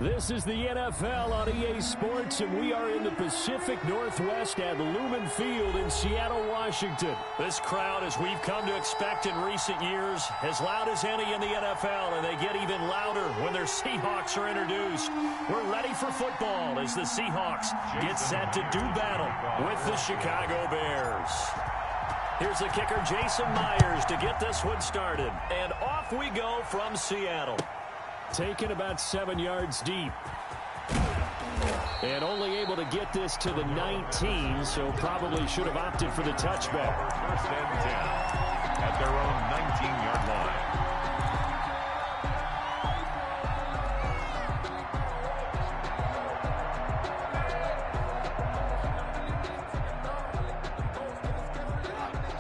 This is the NFL on EA Sports, and we are in the Pacific Northwest at Lumen Field in Seattle, Washington. This crowd, as we've come to expect in recent years, as loud as any in the NFL, and they get even louder when their Seahawks are introduced. We're ready for football as the Seahawks get set to do battle with the Chicago Bears. Here's the kicker, Jason Myers, to get this one started. And off we go from Seattle. Taken about 7 yards deep. And only able to get this to the 19, so probably should have opted for the touchback. First and 10 at their own 19-yard line.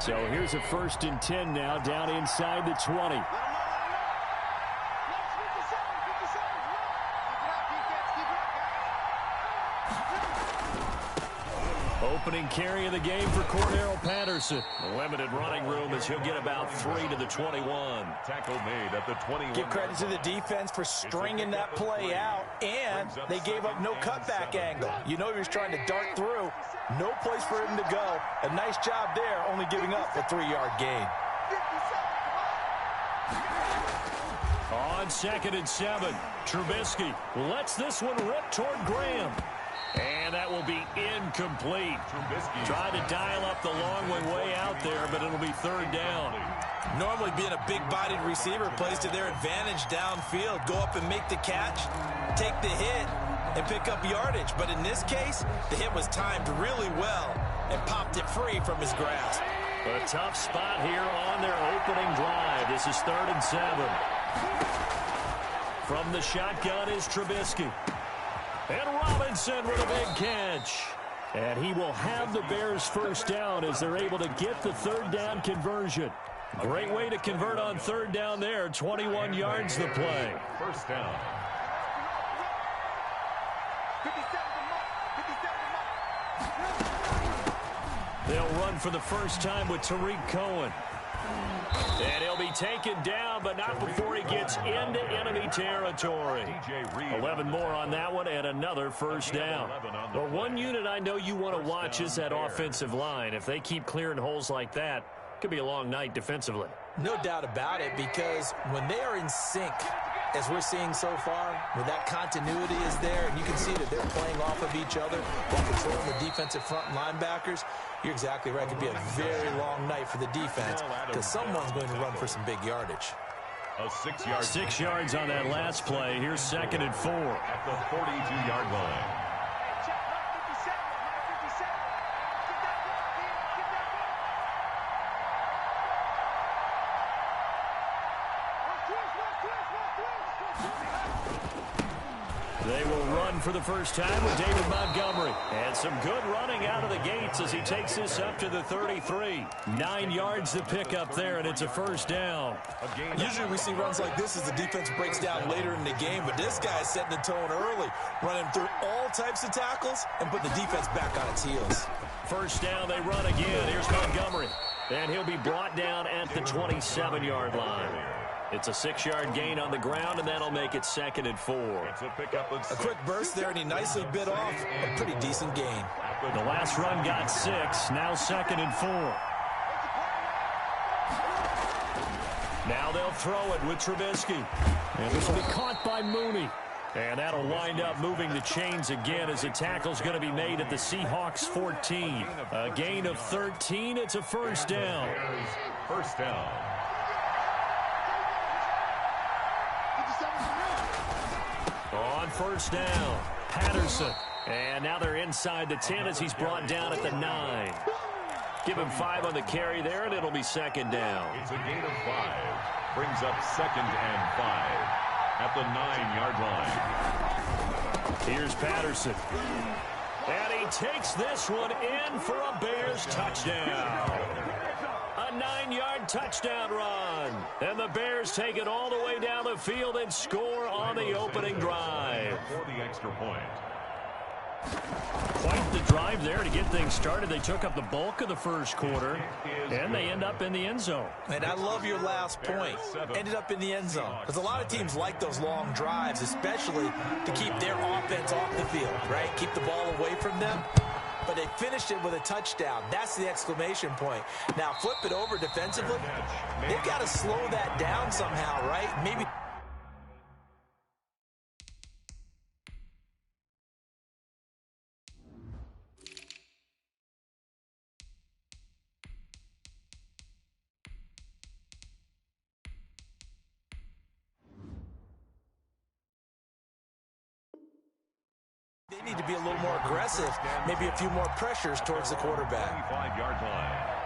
So here's a 1st and 10 now, down inside the 20. Opening carry of the game for Cordero Patterson. Limited running room as he'll get about 3 to the 21. Tackle made at the 21. Give credit to the defense for stringing that play out, and they gave up no cutback angle. You know he was trying to dart through. No place for him to go. A nice job there, only giving up a 3-yard gain. On 2nd and 7, Trubisky lets this one rip toward Graham. And that will be incomplete. Trubisky tried to dial up the long way out there, but it'll be 3rd down. Normally being a big-bodied receiver plays to their advantage downfield. Go up and make the catch, take the hit, and pick up yardage. But in this case, the hit was timed really well and popped it free from his grasp. A tough spot here on their opening drive. This is 3rd and 7. From the shotgun is Trubisky. And Robinson with a big catch. And he will have the Bears' 1st down as they're able to get the 3rd down conversion. Great way to convert on 3rd down there. 21 yards the play. 1st down. They'll run for the first time with Tariq Cohen. And he'll be taken down, but not before he gets into enemy territory. 11 more on that one, and another 1st down. The one unit I know you want to watch is that offensive line. If they keep clearing holes like that, it could be a long night defensively. No doubt about it, because when they are in sync, as we're seeing so far, where that continuity is there, and you can see that they're playing off of each other while controlling the defensive front linebackers, you're exactly right. It could be a very long night for the defense because someone's going to run for some big yardage. A 6-yard. 6 yards on that last play. Here's 2nd and 4. At the 42-yard line. They will run for the first time with David Montgomery. And some good running out of the gates as he takes this up to the 33. 9 yards to pick up there, and it's a 1st down. Usually we see runs like this as the defense breaks down later in the game, but this guy's setting the tone early, running through all types of tackles and putting the defense back on its heels. 1st down, they run again. Here's Montgomery. And he'll be brought down at the 27-yard line. It's a 6-yard gain on the ground, and that'll make it 2nd and 4. A quick burst there, and he nicely bit off a pretty decent gain. The last run got 6, now 2nd and 4. Now they'll throw it with Trubisky. And this will be caught by Mooney. And that'll wind up moving the chains again as the tackle's going to be made at the Seahawks 14. A gain of 13, it's a 1st down. 1st down. On 1st down, Patterson. And now they're inside the 10 as he's brought down at the 9. Give him 5 on the carry there, and it'll be 2nd down. It's a gain of 5. Brings up 2nd and 5 at the 9-yard line. Here's Patterson. And he takes this one in for a Bears touchdown. A 9-yard touchdown run. And the Bears take it all the way down the field and score on the opening drive. For the extra point. Quite the drive there to get things started. They took up the bulk of the first quarter, and they end up in the end zone. And I love your last point. Ended up in the end zone. Because a lot of teams like those long drives, especially to keep their offense off the field, right? Keep the ball away from them. But they finished it with a touchdown. That's the exclamation point. Now, flip it over defensively. They've got to slow that down somehow, right? Maybe. They need to be a little more aggressive, maybe a few more pressures towards the quarterback. 25-yard line.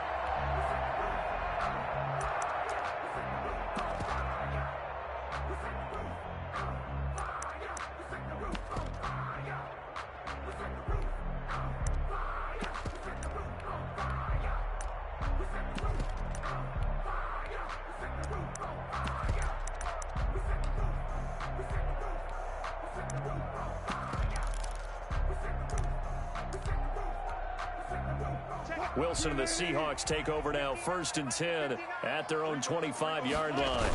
Wilson and the Seahawks take over now, 1st and 10 at their own 25-yard line.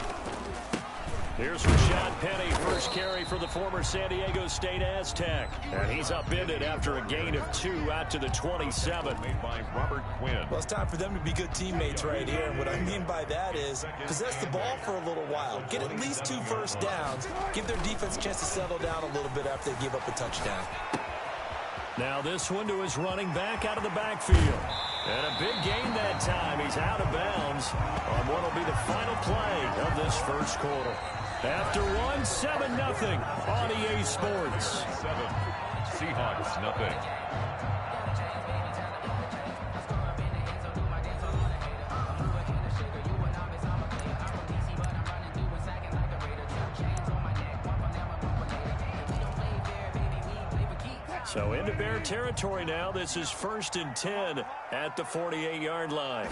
Here's Rashad Penny, first carry for the former San Diego State Aztec. And he's upended after a gain of 2 out to the 27. Made by Robert Quinn. Well, it's time for them to be good teammates right here. And what I mean by that is possess the ball for a little while. Get at least 2 first downs. Give their defense a chance to settle down a little bit after they give up a touchdown. Now this one to his running back out of the backfield. And a big gain that time. He's out of bounds on what will be the final play of this first quarter. After one, 7-0 on EA Sports. 7. Seahawks, nothing. So into Bear territory now. This is 1st and 10 at the 48-yard line.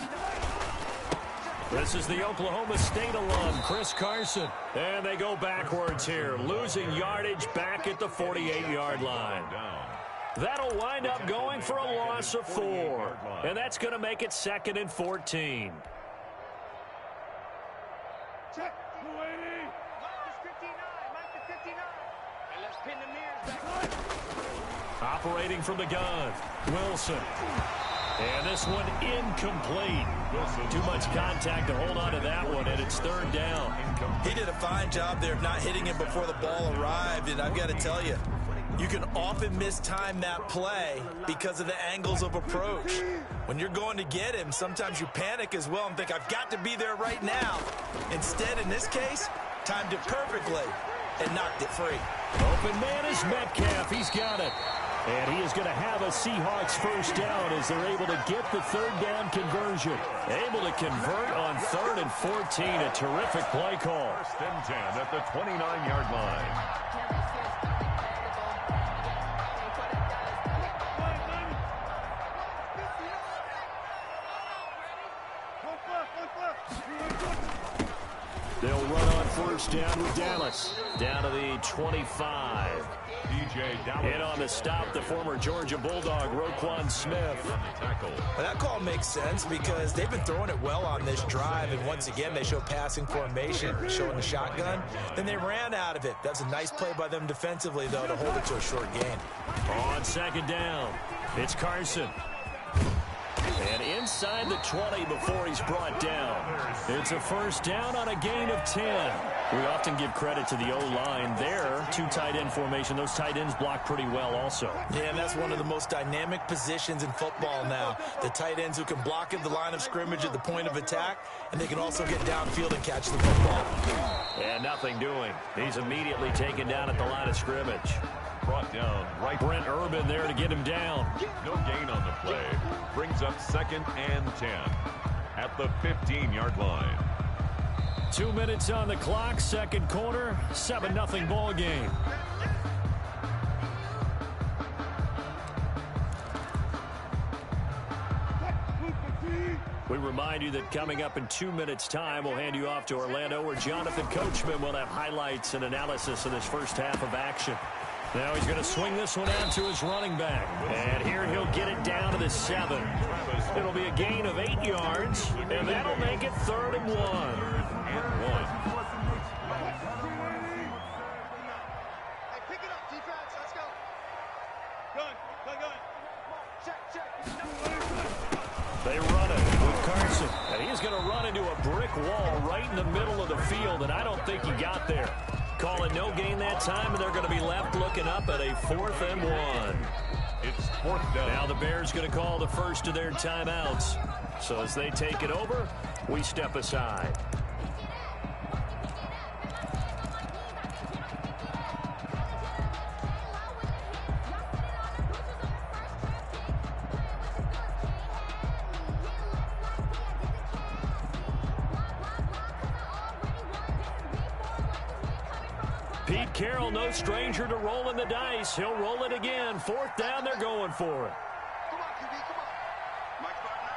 This is the Oklahoma State alum, Chris Carson. And they go backwards here, losing yardage back at the 48-yard line. That'll wind up going for a loss of 4. And that's going to make it 2nd and 14. Check. 280. Mike 59. Mike 59. And let's pin the mirrors back. Operating from the gun, Wilson. And this one incomplete. Too much contact to hold on to that one, and it's 3rd down. He did a fine job there of not hitting him before the ball arrived, and I've got to tell you, you can often mistime that play because of the angles of approach. When you're going to get him, sometimes you panic as well and think, I've got to be there right now. Instead, in this case, timed it perfectly and knocked it free. Open man is Metcalf. He's got it. And he is going to have a Seahawks first down as they're able to get the 3rd down conversion. Able to convert on 3rd and 14. A terrific play call. 1st and 10 at the 29-yard line. They'll run on 1st down with Dallas. Down to the 25. In on the stop, the former Georgia Bulldog, Roquan Smith. Tackle. Well, that call makes sense because they've been throwing it well on this drive, and once again they show passing formation, showing the shotgun. Then they ran out of it. That's a nice play by them defensively, though, to hold it to a short gain. On 2nd down, it's Carson. And inside the 20 before he's brought down. It's a 1st down on a gain of 10. We often give credit to the O-line there. 2 tight end formation. Those tight ends block pretty well also. Yeah, and that's one of the most dynamic positions in football now. The tight ends who can block at the line of scrimmage at the point of attack, and they can also get downfield and catch the football. And nothing doing. He's immediately taken down at the line of scrimmage. Brought down right. Brent Urban there to get him down. No gain on the play. Brings up 2nd and 10 at the 15-yard line. 2 minutes on the clock, 2nd quarter, 7-0 ball game. We remind you that coming up in 2 minutes' time, we'll hand you off to Orlando, where Jonathan Coachman will have highlights and analysis of this first half of action. Now he's going to swing this one out to his running back. And here he'll get it down to the 7. It'll be a gain of 8 yards, and that'll make it 3rd and 1. Hey, pick it up, defense. Let's go. Gun. Check. They run it with Carson. And he's going to run into a brick wall right in the middle of the field, and I don't think he got there. Call it no gain that time, and they're going to be left looking up at a 4th and 1. It's 4th down. Now the Bears going to call the first of their timeouts. So as they take it over, we step aside. Pete Carroll, no stranger to rolling the dice. He'll roll it again. 4th down, they're going for it. Come on, QB, come on. Mike Barton.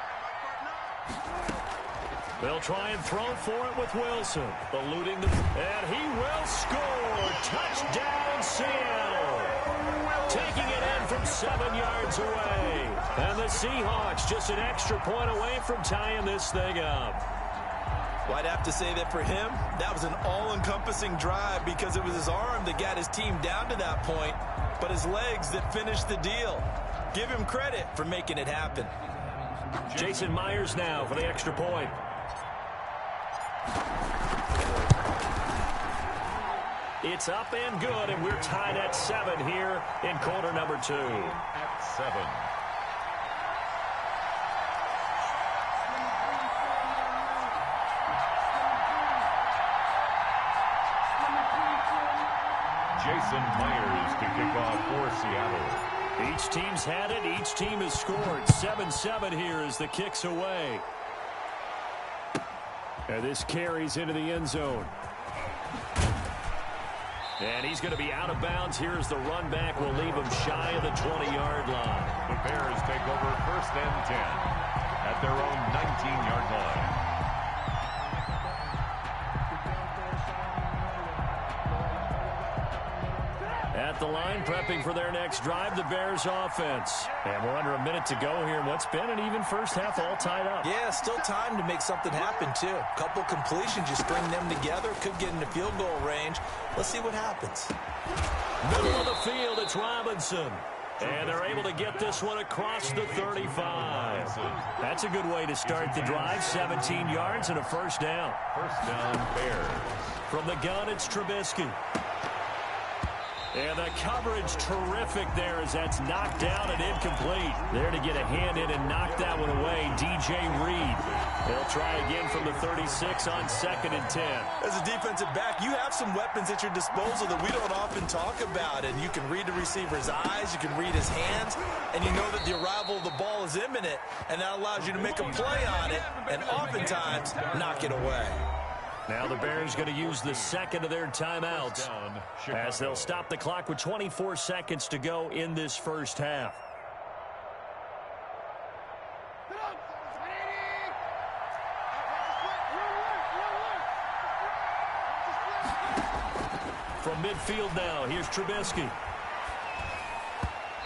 They'll try and throw for it with Wilson. Eluding the... And he will score. Touchdown, Seattle. Taking it in from 7 yards away. And the Seahawks just an extra point away from tying this thing up. Well, I'd have to say that for him, that was an all-encompassing drive because it was his arm that got his team down to that point, but his legs that finished the deal. Give him credit for making it happen. Jason Myers now for the extra point. It's up and good, and we're tied at 7 here in quarter number 2. At 7. Jason Myers to kick off for Seattle. Each team's had it. Each team has scored. 7-7 here as the kick's away. And this carries into the end zone. And he's going to be out of bounds. Here's the run back. Will leave him shy of the 20-yard line. The Bears take over 1st and 10 at their own 19-yard line. At the line, prepping for their next drive, the Bears offense. And we're under a minute to go here in what's been an even first half, all tied up. Yeah, still time to make something happen, too. Couple completions, you string them together, could get into field goal range. Let's see what happens. Middle of the field, it's Robinson. And they're able to get this one across the 35. That's a good way to start the drive. 17 yards and a 1st down. 1st down, Bears. From the gun, it's Trubisky. And the coverage terrific there as that's knocked down and incomplete. There to get a hand in and knock that one away, DJ Reed. They'll try again from the 36 on 2nd and 10. As a defensive back, you have some weapons at your disposal that we don't often talk about. And you can read the receiver's eyes, you can read his hands, and you know that the arrival of the ball is imminent. And that allows you to make a play on it and oftentimes knock it away. Now the Bears going to use the 2nd of their timeouts as they'll stop the clock with 24 seconds to go in this first half. From midfield now, here's Trubisky.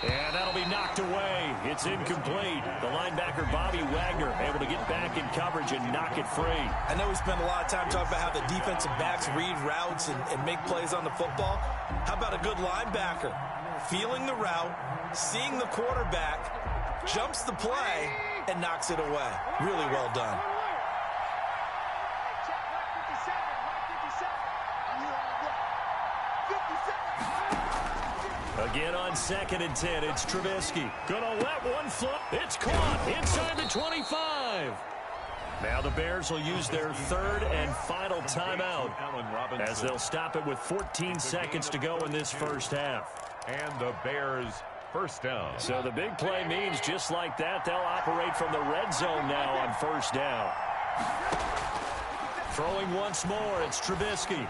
And that'll be knocked away. It's incomplete. The linebacker, Bobby Wagner, able to get back in coverage and knock it free. I know we spend a lot of time talking about how the defensive backs read routes and make plays on the football. How about a good linebacker? Feeling the route, seeing the quarterback, jumps the play, and knocks it away. Really well done. Again on 2nd and 10, it's Trubisky. Gonna let one flip. It's caught inside the 25. Now the Bears will use their 3rd and final timeout as they'll stop it with 14 seconds to go in this first half. And the Bears 1st down. So the big play means just like that, they'll operate from the red zone now on 1st down. Throwing once more, it's Trubisky.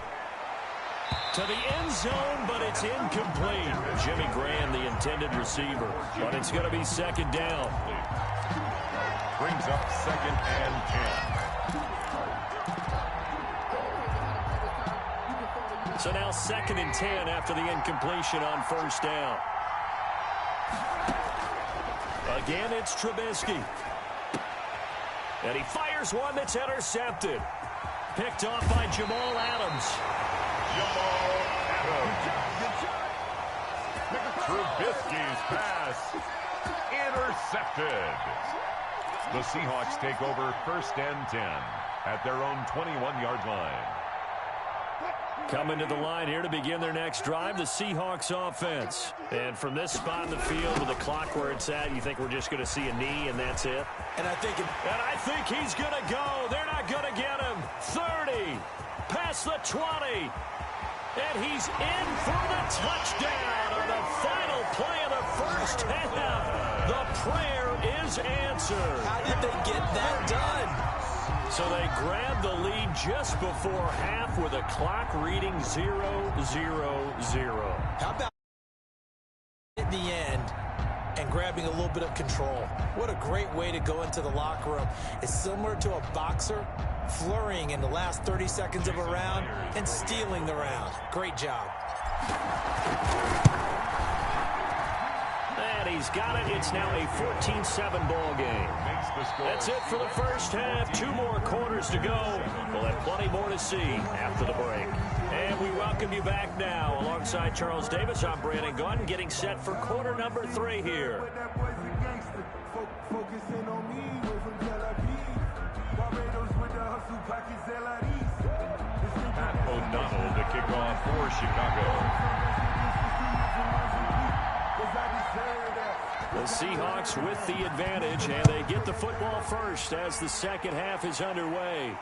To the end zone, but it's incomplete. Jimmy Graham, the intended receiver. But it's going to be 2nd down. Brings up 2nd and 10. So now 2nd and 10 after the incompletion on first down. Again, it's Trubisky. And he fires one that's intercepted. Picked off by Jamal Adams. Trubisky's pass intercepted. The Seahawks take over 1st and 10 at their own 21-yard line. Coming to the line here to begin their next drive, the Seahawks offense. And from this spot in the field with the clock where it's at, you think we're just going to see a knee and that's it? And I think he's going to go. They're not going to get him. 30, past the 20. And he's in for the touchdown on the final play of the first half. The prayer is answered. How did they get that done? So they grabbed the lead just before half with a clock reading 0-0-0. How about at the end and grabbing a little bit of control? What a great way to go into the locker room. It's similar to a boxer flurrying in the last 30 seconds of a round and stealing the round. Great job. And he's got it. It's now a 14-7 ball game. That's it for the first half. 2 more quarters to go. We'll have plenty more to see after the break. And we welcome you back now. Alongside Charles Davis, I'm Brandon Gunn, getting set for quarter number 3 here. Matt O'Donnell to kick off for Chicago. The Seahawks with the advantage, and they get the football first as the second half is underway.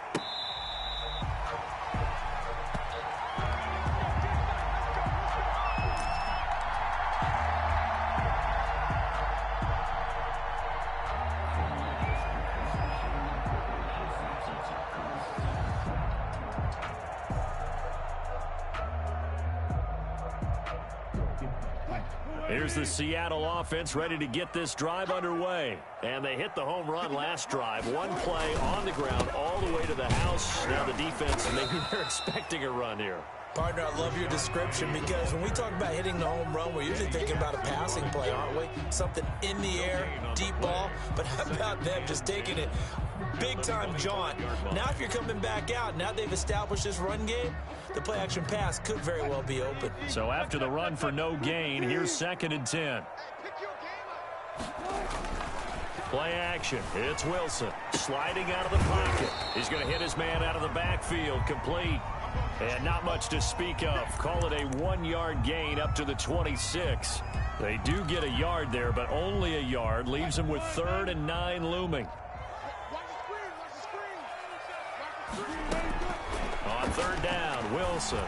Here's the Seattle offense ready to get this drive underway. And they hit the home run last drive. One play on the ground all the way to the house. Now the defense, maybe they're expecting a run here. Partner, I love your description because when we talk about hitting the home run, we're usually thinking about a passing play, aren't we? Something in the air, deep ball. But how about them just taking it big-time jaunt? Now if you're coming back out, now they've established this run game, the play-action pass could very well be open. So after the run for no gain, here's 2nd and 10. Play action. It's Wilson sliding out of the pocket. He's going to hit his man out of the backfield. Complete. And not much to speak of. Call it a 1-yard gain up to the 26. They do get a yard there, but only a yard. Leaves them with 3rd and 9 looming. On 3rd down, Wilson.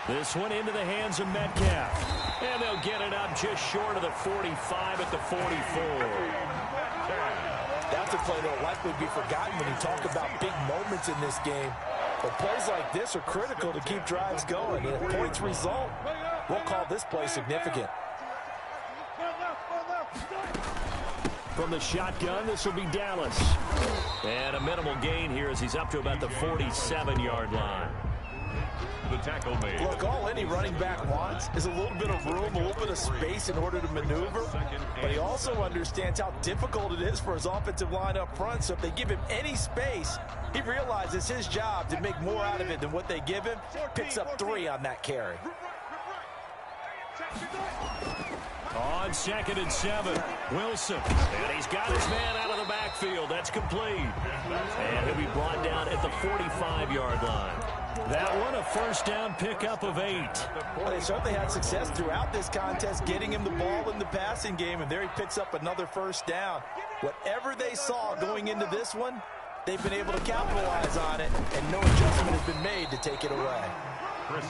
This one into the hands of Metcalf. And they'll get it up just short of the 45 at the 44. That's a play that will likely be forgotten when you talk about big moments in this game. But plays like this are critical to keep drives going. And if points result, we'll call this play significant. From the shotgun, this will be Dallas. And a minimal gain here as he's up to about the 47-yard line. The tackle made. Look, all any running back wants is a little bit of room, a little bit of space in order to maneuver. But he also understands how difficult it is for his offensive line up front. So if they give him any space, he realizes his job to make more out of it than what they give him. Picks up 3 on that carry. On 2nd and 7, Wilson. And he's got his man out of the backfield. That's complete. And he'll be brought down at the 45-yard line. That one, a first down pickup of 8. Well, they certainly had success throughout this contest, getting him the ball in the passing game, and there he picks up another first down. Whatever they saw going into this one, they've been able to capitalize on it, and no adjustment has been made to take it away.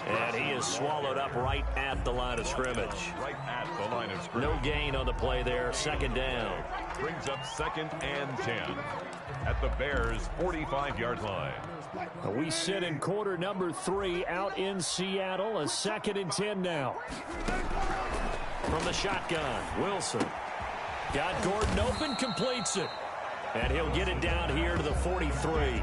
And he is swallowed up right at the line of scrimmage. Right at the line of scrimmage. No gain on the play there. 2nd down. Brings up 2nd and 10 at the Bears' 45-yard line. We sit in quarter number 3 out in Seattle. A 2nd and 10 now. From the shotgun, Wilson. Got Gordon open, completes it. And he'll get it down here to the 43.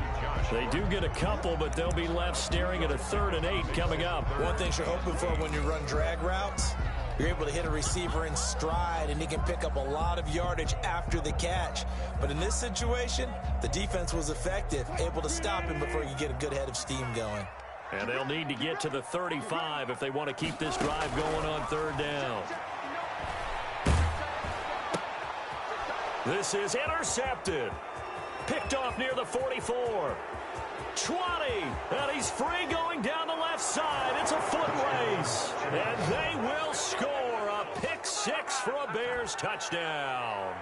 They do get a couple, but they'll be left staring at a 3rd and 8 coming up. One thing you're hoping for when you run drag routes, you're able to hit a receiver in stride, and he can pick up a lot of yardage after the catch. But in this situation, the defense was effective, able to stop him before you get a good head of steam going. And they'll need to get to the 35 if they want to keep this drive going on 3rd down. This is intercepted. Picked off near the 44. 20, and he's free going down the left side. It's a foot race, and they will score a pick 6 for a Bears touchdown.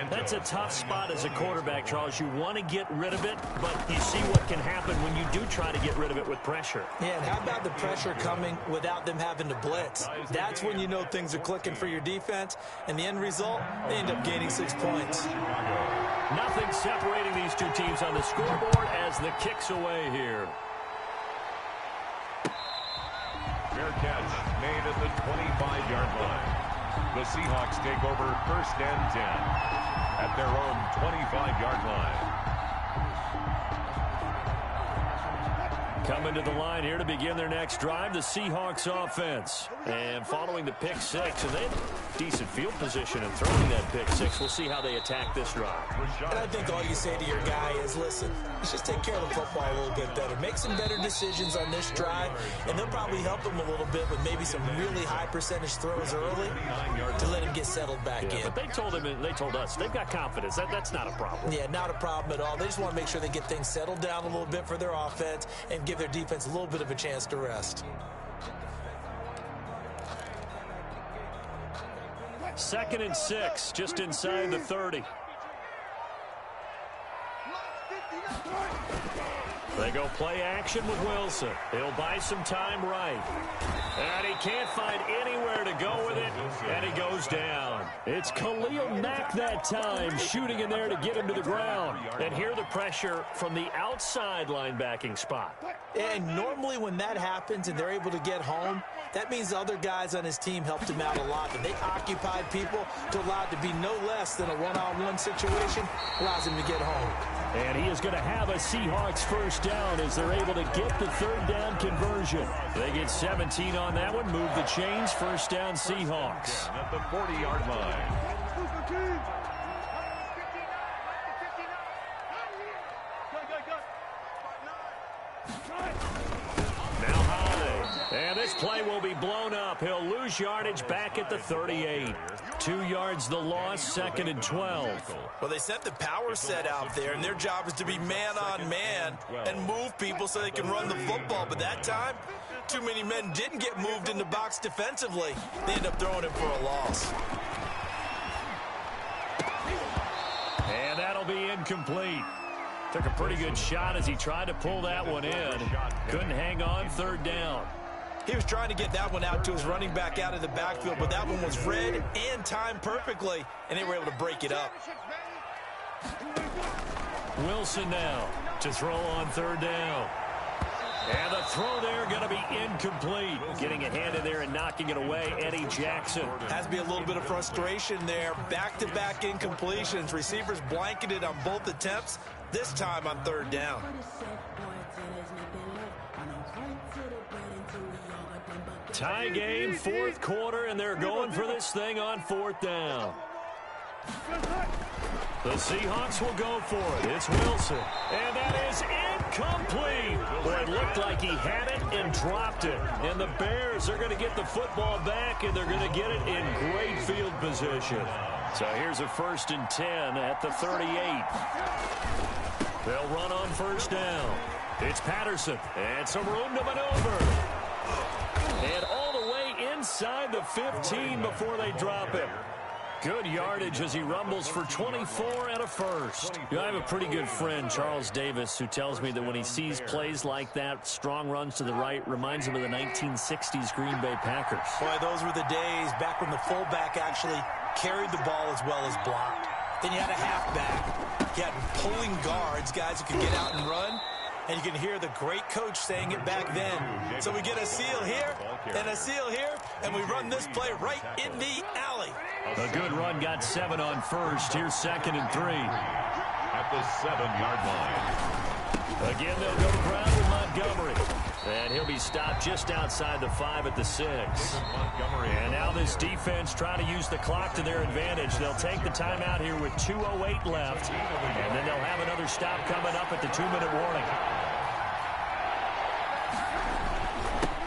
That's a tough spot as a quarterback, Charles. You want to get rid of it, but you see what can happen when you do try to get rid of it with pressure. Yeah, and how about the pressure coming without them having to blitz? That's when you know things are clicking for your defense, and the end result, they end up gaining 6 points. Nothing separating these two teams on the scoreboard as the kick's away here. Fair catch made at the 25-yard line. The Seahawks take over 1st and 10 at their own 25-yard line. Coming to the line here to begin their next drive, the Seahawks offense. And following the pick 6, and they have decent field position in throwing that pick 6. We'll see how they attack this drive. And I think all you say to your guy is, listen, let's just take care of the football a little bit better. Make some better decisions on this drive, and they'll probably help him a little bit with maybe some really high percentage throws early to let him get settled back in. But they told us they've got confidence. That's not a problem. Yeah, not a problem at all. They just want to make sure they get things settled down a little bit for their offense and give their defense a little bit of a chance to rest. 2nd and 6, just inside the 30. They go play action with Wilson. He'll buy some time right. And he can't find anywhere to go with it, and he goes down. It's Khalil Mack that time, shooting in there to get him to the ground. And here the pressure from the outside linebacking spot. And normally when that happens and they're able to get home, that means the other guys on his team helped him out a lot. And they occupied people to allow it to be no less than a one-on-one situation, allows him to get home. And he is going to have a Seahawks 1st down as they're able to get the 3rd down conversion. They get 17 on that one, move the chains, 1st down Seahawks. At the 40-yard line. And this play will be blown up. He'll lose yardage back at the 38. 2 yards the loss, 2nd and 12. Well, they set the power set out there, and their job is to be man-on-man and move people so they can run the football. But that time, too many men didn't get moved in the box defensively. They end up throwing it for a loss. And that'll be incomplete. Took a pretty good shot as he tried to pull that one in. Couldn't hang on, 3rd down. He was trying to get that one out to his running back out of the backfield, but that one was read and timed perfectly, and they were able to break it up. Wilson now to throw on 3rd down. And the throw there going to be incomplete. Getting a hand in there and knocking it away, Eddie Jackson. Has to be a little bit of frustration there. Back-to-back incompletions. Receivers blanketed on both attempts, this time on 3rd down. Tie game, 4th quarter, and they're going for this thing on 4th down. The Seahawks will go for it. It's Wilson. And that is incomplete. Boy, it looked like he had it and dropped it. And the Bears are going to get the football back, and they're going to get it in great field position. So here's a 1st and 10 at the 38. They'll run on 1st down. It's Patterson. And some room to maneuver. And all the way inside the 15 before they drop him. Good yardage as he rumbles for 24 and a 1st. You know, I have a pretty good friend, Charles Davis, who tells me that when he sees plays like that, strong runs to the right, reminds him of the 1960s Green Bay Packers. Boy, those were the days back when the fullback actually carried the ball as well as blocked. Then you had a halfback. You had pulling guards, guys who could get out and run. And you can hear the great coach saying it back then. So we get a seal here and a seal here, and we run this play right in the alley. A good run got 7 on 1st. Here's 2nd and 3. At at the 7-yard line. Again, they'll go ground with Montgomery. And he'll be stopped just outside the 5 at the 6. And now this defense trying to use the clock to their advantage. They'll take the timeout here with 2:08 left. And then they'll have another stop coming up at the 2-minute warning.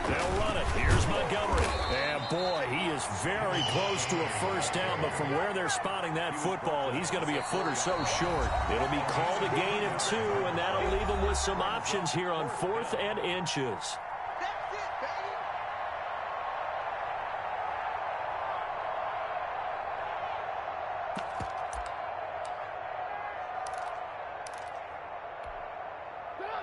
They'll run it. Here's Montgomery. And boy, he is very close to a first down. But from where they're spotting that football, he's going to be a foot or so short. It'll be called a gain of 2, and that'll leave them with some options here on 4th and inches.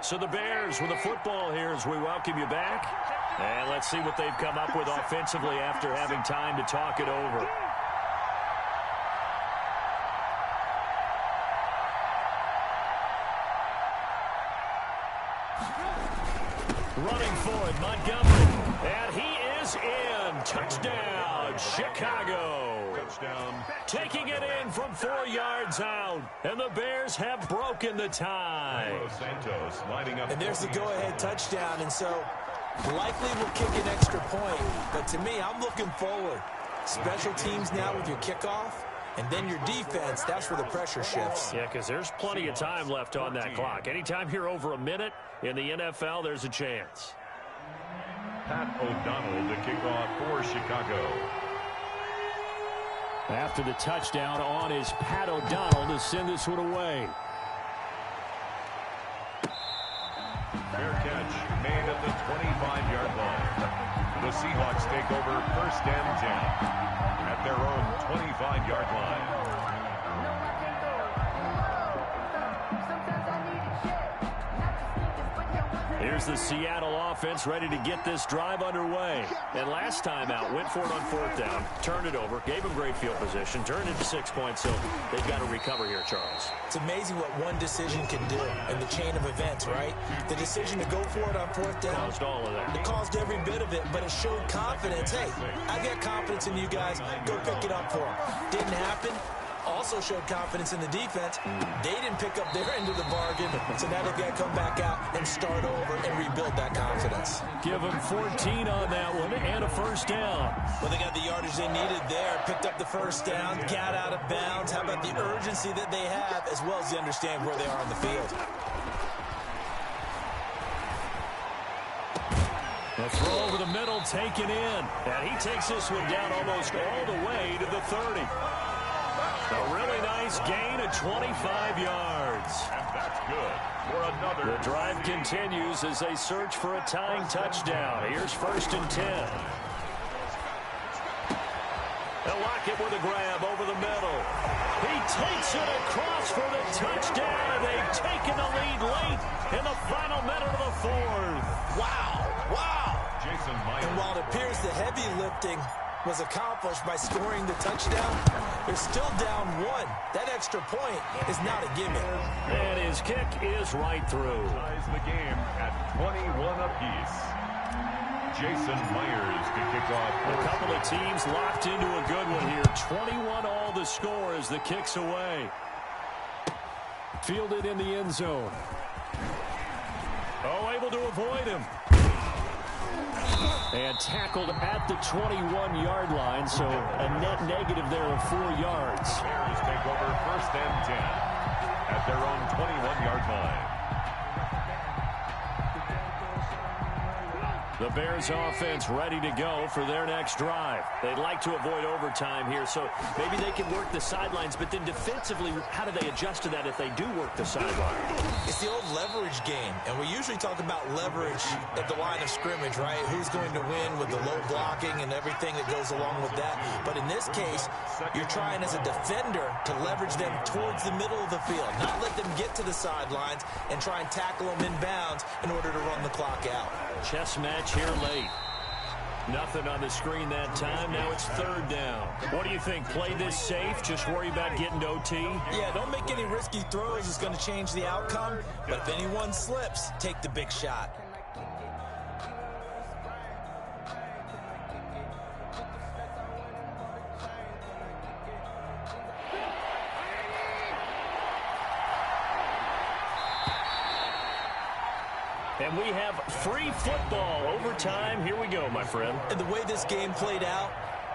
So the Bears with the football here as we welcome you back. And let's see what they've come up with offensively after having time to talk it over. Running for it, Montgomery. And he is in. Touchdown, Chicago. Touchdown. Taking it in from 4 yards out. And the Bears have broken the tie. Santos lining up. And there's the go-ahead touchdown. And so likely will kick an extra point. But to me, I'm looking forward. Special teams now with your kickoff. And then your defense, that's where the pressure shifts. Yeah, because there's plenty of time left on that clock. Anytime you're over a minute in the NFL, there's a chance. Pat O'Donnell to kick off for Chicago. After the touchdown on is Pat O'Donnell to send this one away. Fair catch made at the 25-yard line. The Seahawks take over 1st and 10 at their own 25-yard line. Here's the Seattle offense ready to get this drive underway. And last time out, went for it on 4th down, turned it over, gave them great field position, turned into 6 points, so they've got to recover here, Charles. It's amazing what one decision can do in the chain of events, right? The decision to go for it on 4th down. Caused all of that. It caused every bit of it, but it showed confidence. Hey, I got confidence in you guys. Go pick it up for them. Didn't happen. Also showed confidence in the defense. They didn't pick up their end of the bargain, so now they've got to come back out and start over and rebuild that confidence. Give them 14 on that one and a first down. Well, they got the yardage they needed there, picked up the first down, got out of bounds. How about the urgency that they have, as well as they understand where they are on the field? The throw over the middle, taken in. And he takes this one down almost all the way to the 30. A really nice gain of 25 yards. And that's good for another. The drive continues as they search for a tying touchdown. Here's 1st and 10. They'll lock it with a grab over the middle. He takes it across for the touchdown, and they've taken the lead late in the final minute of the 4th. Wow, wow. Jason Myers. And while it appears the heavy lifting was accomplished by scoring the touchdown, they're still down 1. That extra point is not a gimme. And his kick is right through. Ties the game at 21 apiece. Jason Myers to kick off. A couple of teams locked into a good one here. 21 all the score as the kick's away. Fielded in the end zone. Oh, able to avoid him. And tackled at the 21-yard line, so a net negative there of 4 yards. Bears take over 1st and 10 at their own 21-yard line. The Bears offense ready to go for their next drive. They'd like to avoid overtime here, so maybe they can work the sidelines, but then defensively, how do they adjust to that if they do work the sideline? It's the old leverage game, and we usually talk about leverage at the line of scrimmage, right? Who's going to win with the low blocking and everything that goes along with that. But in this case, you're trying as a defender to leverage them towards the middle of the field, not let them get to the sidelines and try and tackle them in bounds in order to run the clock out. Chess match here late. Nothing on the screen that time. Now it's 3rd down. What do you think? Play this safe? Just worry about getting to OT? Yeah, don't make any risky throws. It's going to change the outcome. But if anyone slips, take the big shot. And we have free football overtime. Here we go, my friend. And the way this game played out,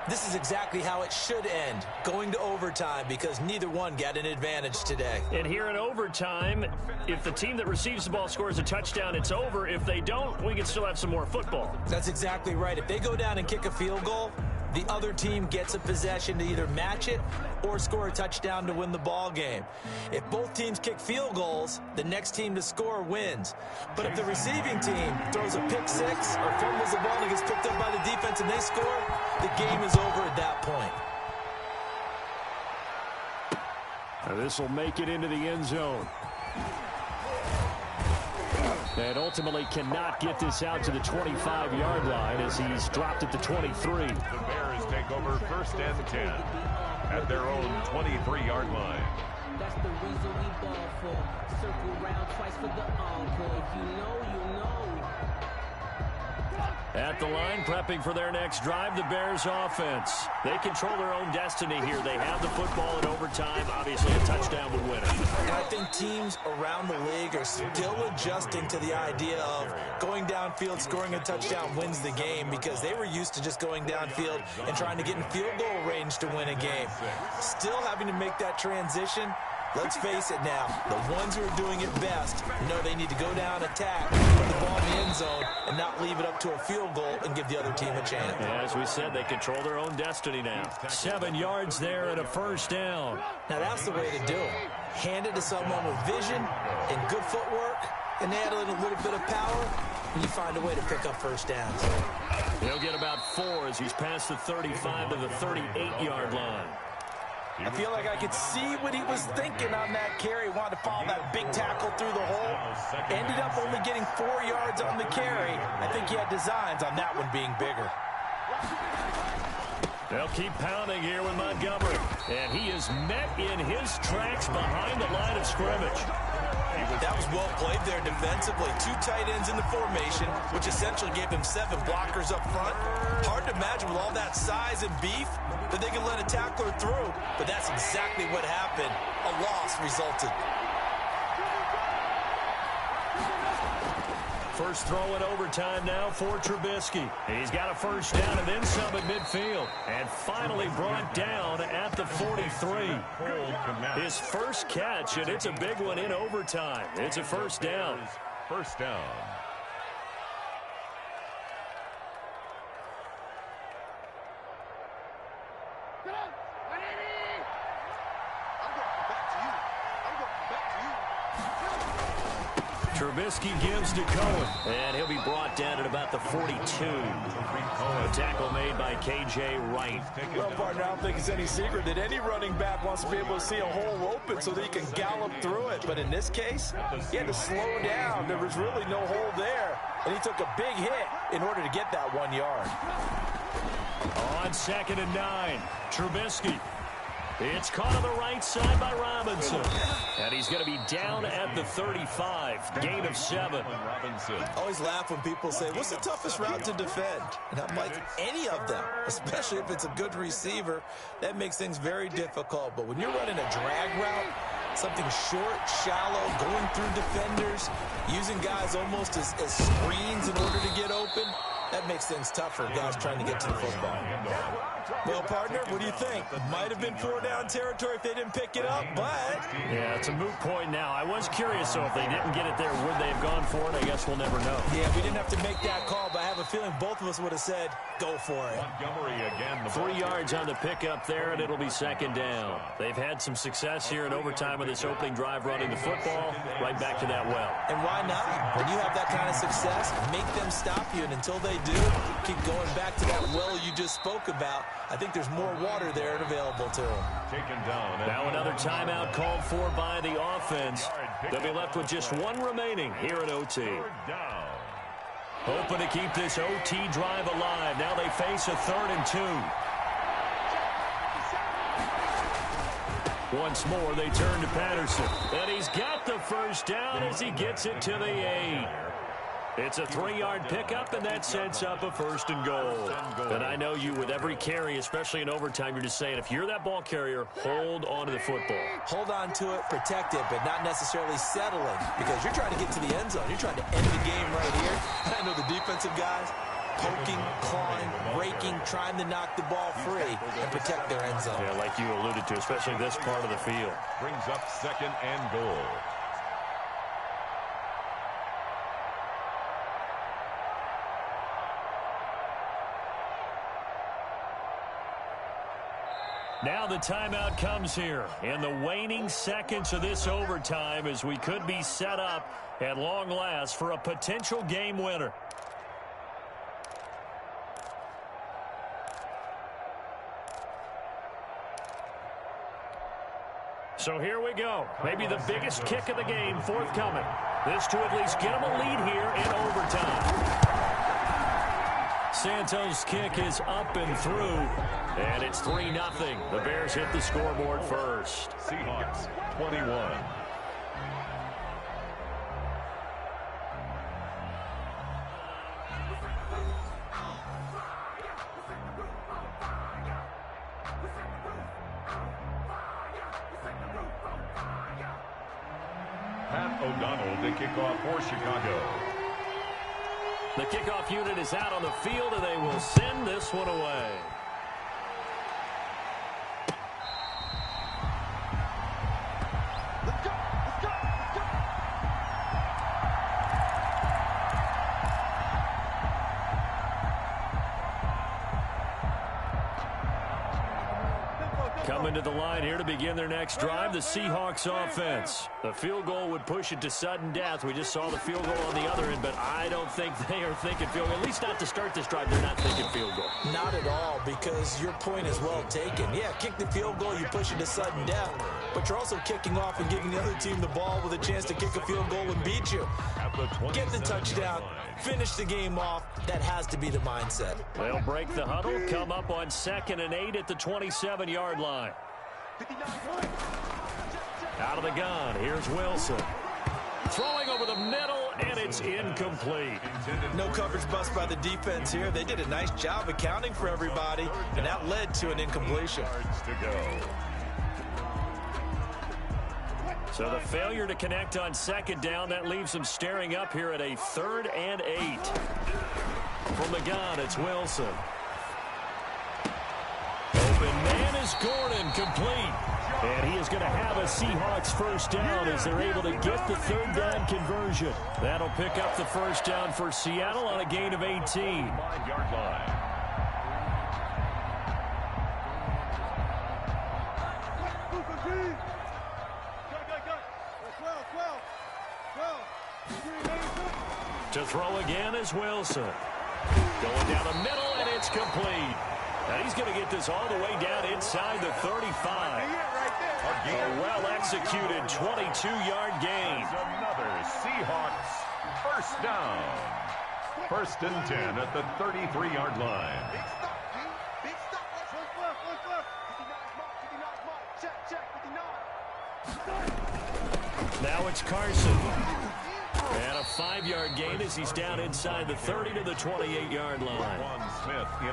this is exactly how it should end, going to overtime, because neither one got an advantage today. And here in overtime, if the team that receives the ball scores a touchdown, it's over. If they don't, we can still have some more football. That's exactly right. If they go down and kick a field goal, the other team gets a possession to either match it or score a touchdown to win the ball game. If both teams kick field goals, the next team to score wins. But if the receiving team throws a pick six or fumbles the ball and gets picked up by the defense and they score, the game is over at that point. Now this will make it into the end zone. And ultimately cannot get this out to the 25-yard line as he's dropped at the 23. The Bears take over 1st and 10 at their own 23-yard line. That's the reason we ball for. Circle round twice for the encore. If you know, you know. At the line, prepping for their next drive, the Bears offense. They control their own destiny here. They have the football in overtime. Obviously, a touchdown would win it. And I think teams around the league are still adjusting to the idea of going downfield, scoring a touchdown wins the game, because they were used to just going downfield and trying to get in field goal range to win a game. Still having to make that transition. Let's face it now, the ones who are doing it best know they need to go down, attack, put the ball in the end zone, and not leave it up to a field goal and give the other team a chance. Yeah, as we said, they control their own destiny now. 7 yards there and a first down. Now that's the way to do it. Hand it to someone with vision and good footwork, and add a little bit of power, and you find a way to pick up first downs. He'll get about 4 as he's past the 35 to the 38-yard line. I feel like I could see what he was thinking on that carry. Wanted to follow that big tackle through the hole. Ended up only getting 4 yards on the carry. I think he had designs on that one being bigger. They'll keep pounding here with Montgomery. And he is met in his tracks behind the line of scrimmage. That was well played there defensively. 2 tight ends in the formation, which essentially gave him 7 blockers up front. Hard to imagine with all that size and beef that they can let a tackler through. But that's exactly what happened. A loss resulted. First throw in overtime now for Trubisky. He's got a first down and then some at midfield. And finally brought down at the 43. His first catch, and it's a big one in overtime. It's a first down. First down. Trubisky gives to Cohen, and he'll be brought down at about the 42. A tackle made by K.J. Wright. Well, partner, I don't think it's any secret that any running back wants to be able to see a hole open so that he can gallop through it. But in this case, he had to slow down. There was really no hole there, and he took a big hit in order to get that 1 yard. On 2nd and 9, Trubisky. It's caught on the right side by Robinson. And he's going to be down at the 35. Gain of 7. I always laugh when people say, what's the toughest route to defend? And I'm like, any of them, especially if it's a good receiver. That makes things very difficult. But when you're running a drag route, something short, shallow, going through defenders, using guys almost as screens in order to get open, that makes things tougher, guys trying to get to the football. Well, partner, what do you think? Might have been 4-down territory if they didn't pick it up, but... Yeah, it's a moot point now. I was curious, so if they didn't get it there, would they have gone for it? I guess we'll never know. Yeah, we didn't have to make that call, but I have a feeling both of us would have said, go for it. Montgomery again. 3 yards on the pickup there, and it'll be 2nd down. They've had some success here in overtime with this opening drive running the football. Right back to that well. And why not? When you have that kind of success, make them stop you, and until they do, keep going back to that well you just spoke about. I think there's more water there and available to them. Taken down. Now another timeout called for by the offense. They'll be left with just 1 remaining here in OT. Hoping to keep this OT drive alive. Now they face a 3rd and 2. Once more, they turn to Patterson. And he's got the first down as he gets it to the 8. It's a 3-yard pickup, and that sets up a 1st and goal. And I know you, with every carry, especially in overtime, you're just saying, if you're that ball carrier, hold on to the football. Hold on to it, protect it, but not necessarily settling, because you're trying to get to the end zone. You're trying to end the game right here. And I know the defensive guys, poking, clawing, raking, trying to knock the ball free and protect their end zone. Yeah, like you alluded to, especially this part of the field. Brings up 2nd and goal. Now the timeout comes here in the waning seconds of this overtime as we could be set up at long last for a potential game winner. So here we go. Maybe the biggest kick of the game forthcoming. This to at least get them a lead here in overtime. Santos' kick is up and through, and it's 3-0. The Bears hit the scoreboard first. Seahawks 21. Pat O'Donnell to kick off for Chicago. The kickoff unit is out on the field, and they will send this one away. Coming to the line here to begin their next drive, the Seahawks offense. The field goal would push it to sudden death. We just saw the field goal on the other end, but I don't think they are thinking field goal. At least not to start this drive, they're not thinking field goal. Not at all, because your point is well taken. Yeah, kick the field goal, you push it to sudden death, but you're also kicking off and giving the other team the ball with a chance to kick a field goal and beat you. Get the touchdown, finish the game off. That has to be the mindset. They'll break the huddle, come up on 2nd and 8 at the 27-yard line. Out of the gun, here's Wilson. Throwing over the middle, and it's incomplete. No coverage bust by the defense here. They did a nice job accounting for everybody, and that led to an incompletion. So the failure to connect on 2nd down, that leaves them staring up here at a 3rd and 8. From the gun, it's Wilson. Open man is Gordon, complete. And he is going to have a Seahawks 1st down as they're able to get the 3rd down conversion. That'll pick up the 1st down for Seattle on a gain of 18. 5-yard line. To throw again is Wilson. Going down the middle, and it's complete. Now he's going to get this all the way down inside the 35. A well-executed 22-yard gain. Another Seahawks 1st down. 1st and 10 at the 33-yard line. Big stop. Look. 59. Check. Now it's Carson. And a 5-yard gain as he's down inside the 30 to the 28-yard line.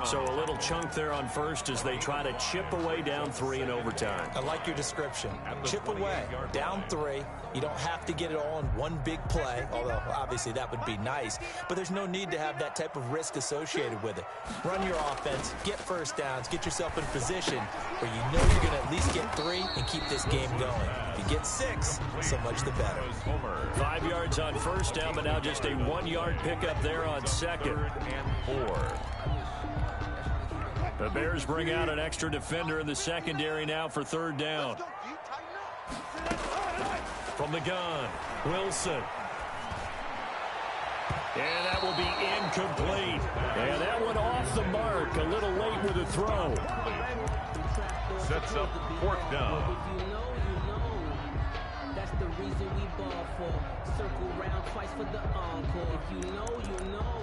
So a little chunk there on 1st as they try to chip away down 3 in overtime. I like your description. Chip away, down 3. You don't have to get it all in one big play, although obviously that would be nice. But there's no need to have that type of risk associated with it. Run your offense, get 1st downs, get yourself in position where you know you're going to at least get 3 and keep this game going. If you get 6, so much the better. 5 yards on 1st down, but now just a 1-yard pickup there on 2nd. And 4. The Bears bring out an extra defender in the secondary now for 3rd down. From the gun, Wilson. And that will be incomplete. And that one off the mark, a little late with the throw. Sets up 4th down. If you know, that's the reason we ball for. Circle round twice for the encore. If you know, you know.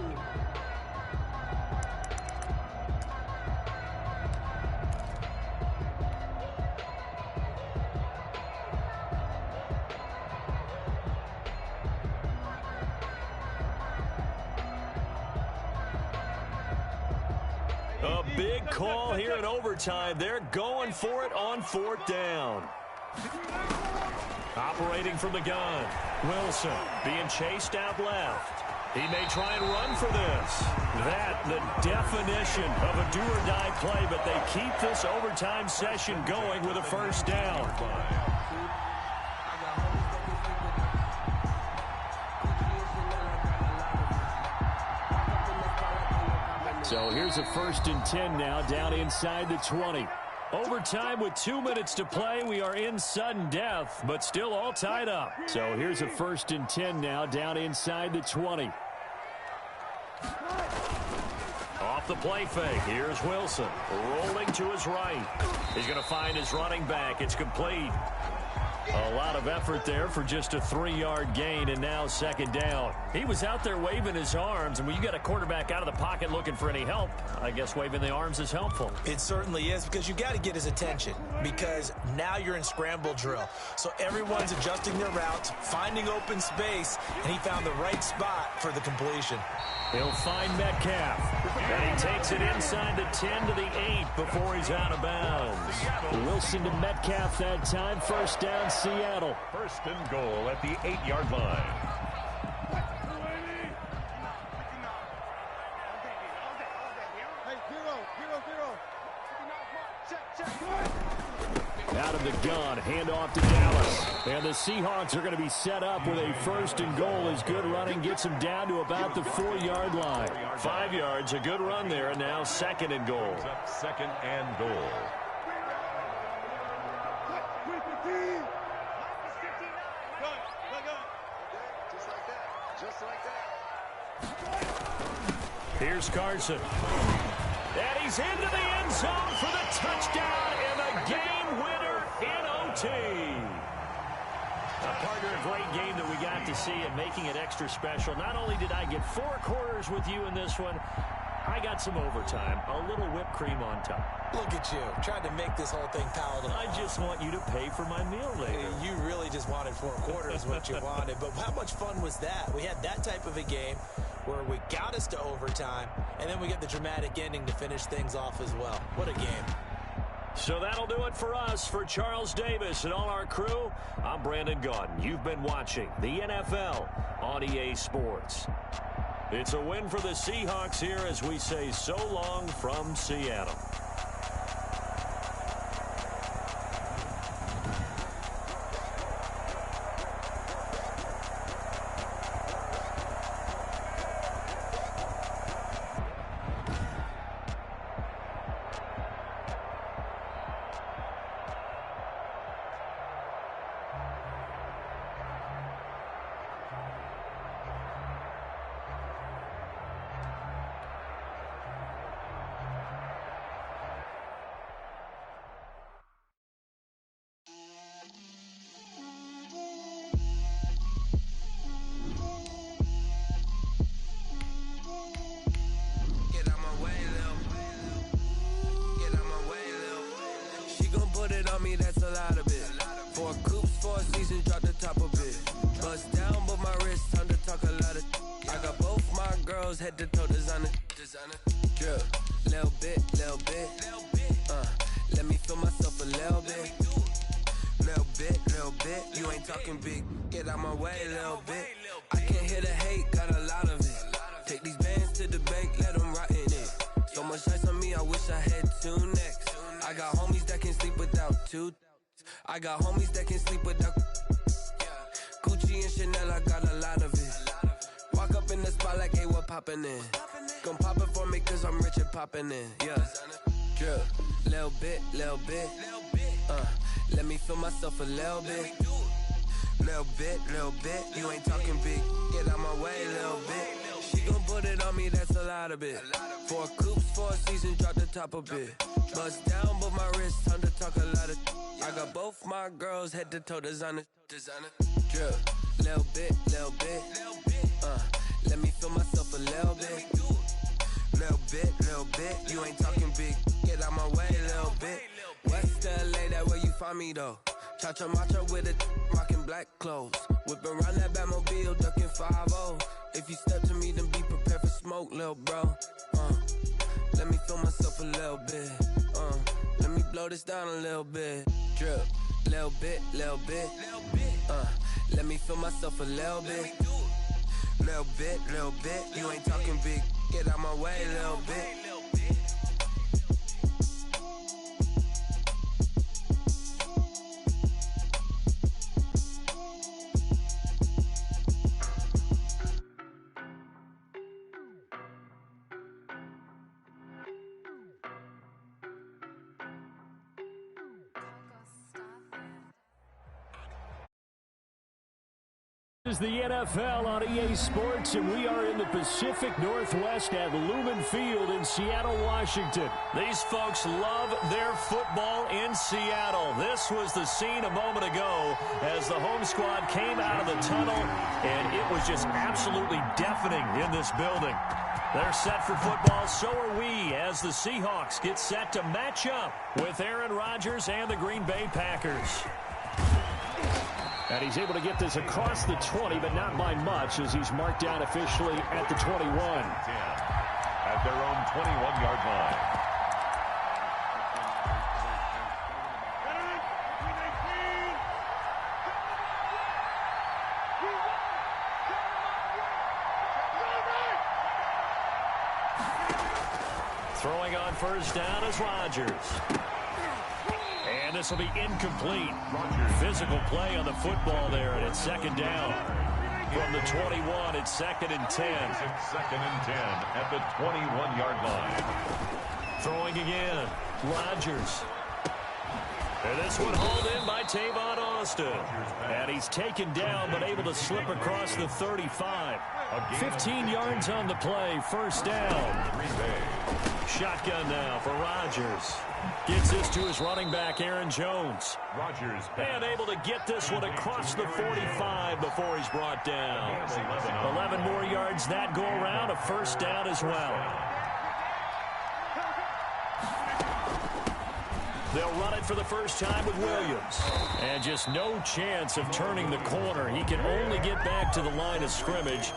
A big call here in overtime. They're going for it on 4th down. Operating from the gun. Wilson being chased out left. He may try and run for this. That, the definition of a do-or-die play, but they keep this overtime session going with a 1st down. So here's a 1st and 10 now, down inside the 20. Overtime with 2 minutes to play. We are in sudden death, but still all tied up. So here's a 1st and 10 now, down inside the 20. Off the play fake. Here's Wilson rolling to his right. He's going to find his running back. It's complete. A lot of effort there for just a 3-yard gain, and now 2nd down. He was out there waving his arms, and when you got a quarterback out of the pocket looking for any help, I guess waving the arms is helpful. It certainly is, because you got to get his attention, because now you're in scramble drill. So everyone's adjusting their routes, finding open space, and he found the right spot for the completion. He'll find Metcalf, and he takes it inside the 10 to the 8 before he's out of bounds. Wilson to Metcalf that time. 1st down, Seattle. 1st and goal at the 8-yard line. Out of the gun, handoff to Dallas. And the Seahawks are going to be set up with a 1st and goal as good running gets them down to about the 4-yard line. 5 yards, a good run there, and now 2nd and goal. 2nd and goal. Here's Carson. And he's into the end zone for the touchdown and the game winner in OT. Partner, a great game that we got to see and making it extra special. Not only did I get 4 quarters with you in this one, I got some overtime, a little whipped cream on top. Look at you, tried to make this whole thing palatable. I just want you to pay for my meal later. You really just wanted 4 quarters what you wanted, but how much fun was that? We had that type of a game where we got us to overtime, and then we get the dramatic ending to finish things off as well. What a game. So that'll do it for us. For Charles Davis and all our crew, I'm Brandon Gaudin. You've been watching the NFL on EA Sports. It's a win for the Seahawks here as we say so long from Seattle. That's a lot of it. 4 coops, 4 seasons, drop the top of it. Bust down, but my wrist, time to talk a lot of. I got both my girls head to toe designer. Drip, little bit. Let me feel myself a little bit. Little bit. You ain't talking big. Get out my way, little bit. I can't hear the hate, got a lot of it. Take these bands to the bank, let them rot in it. So much ice on me, I wish I had 2 necks. I got homies that can sleep without 2. I got homies that can sleep without Gucci and Chanel, I got a lot of it. Walk up in the spot like, hey, what poppin' in? Gon' pop it for me cause I'm rich and poppin' in. Yeah, drip, little bit. Let me feel myself a little bit. Little bit. You ain't talking big. Get out my way, little bit. She gon' put it on me, that's a lot of it. 4 coops, 4 seasons, drop the top a bit. Bust down, but my wrist, time to talk a lot of. I got both my girls head to toe designer. Drip, little bit. Let me feel myself a little bit. Little bit. You ain't talking big. Get out my way, little bit. West LA, that where you find me though. Cha-cha matcha with a rockin' black clothes. Whippin' around that Batmobile, duckin' 5-0. If you step to me, then be prepared for smoke, lil' bro. let me feel myself a little bit. Let me blow this down a little bit. Drip, little bit, little bit. Let me feel myself a little bit. Little bit, little bit. You ain't talking big. Get out my way, little bit. This is the NFL on EA Sports, and we are in the Pacific Northwest at Lumen Field in Seattle, Washington. These folks love their football in Seattle. This was the scene a moment ago as the home squad came out of the tunnel, and it was just absolutely deafening in this building. They're set for football, so are we, as the Seahawks get set to match up with Aaron Rodgers and the Green Bay Packers. And he's able to get this across the 20, but not by much, as he's marked down officially at the 21. 10 at their own 21-yard line. Throwing on first down is Rodgers. And this will be incomplete. Physical play on the football there, and it's second down. From the 21, it's 2nd and 10. It's 2nd and 10 at the 21-yard line. Throwing again, Rodgers. And this one hauled in by Tavon Austin. And he's taken down, but able to slip across the 35. 15 yards on the play, first down. Shotgun now for Rodgers. Gets this to his running back, Aaron Jones. Rodgers. And able to get this one across the 45 before he's brought down. 11 more yards that go around, a first down as well. They'll run it for the first time with Williams. And just no chance of turning the corner. He can only get back to the line of scrimmage.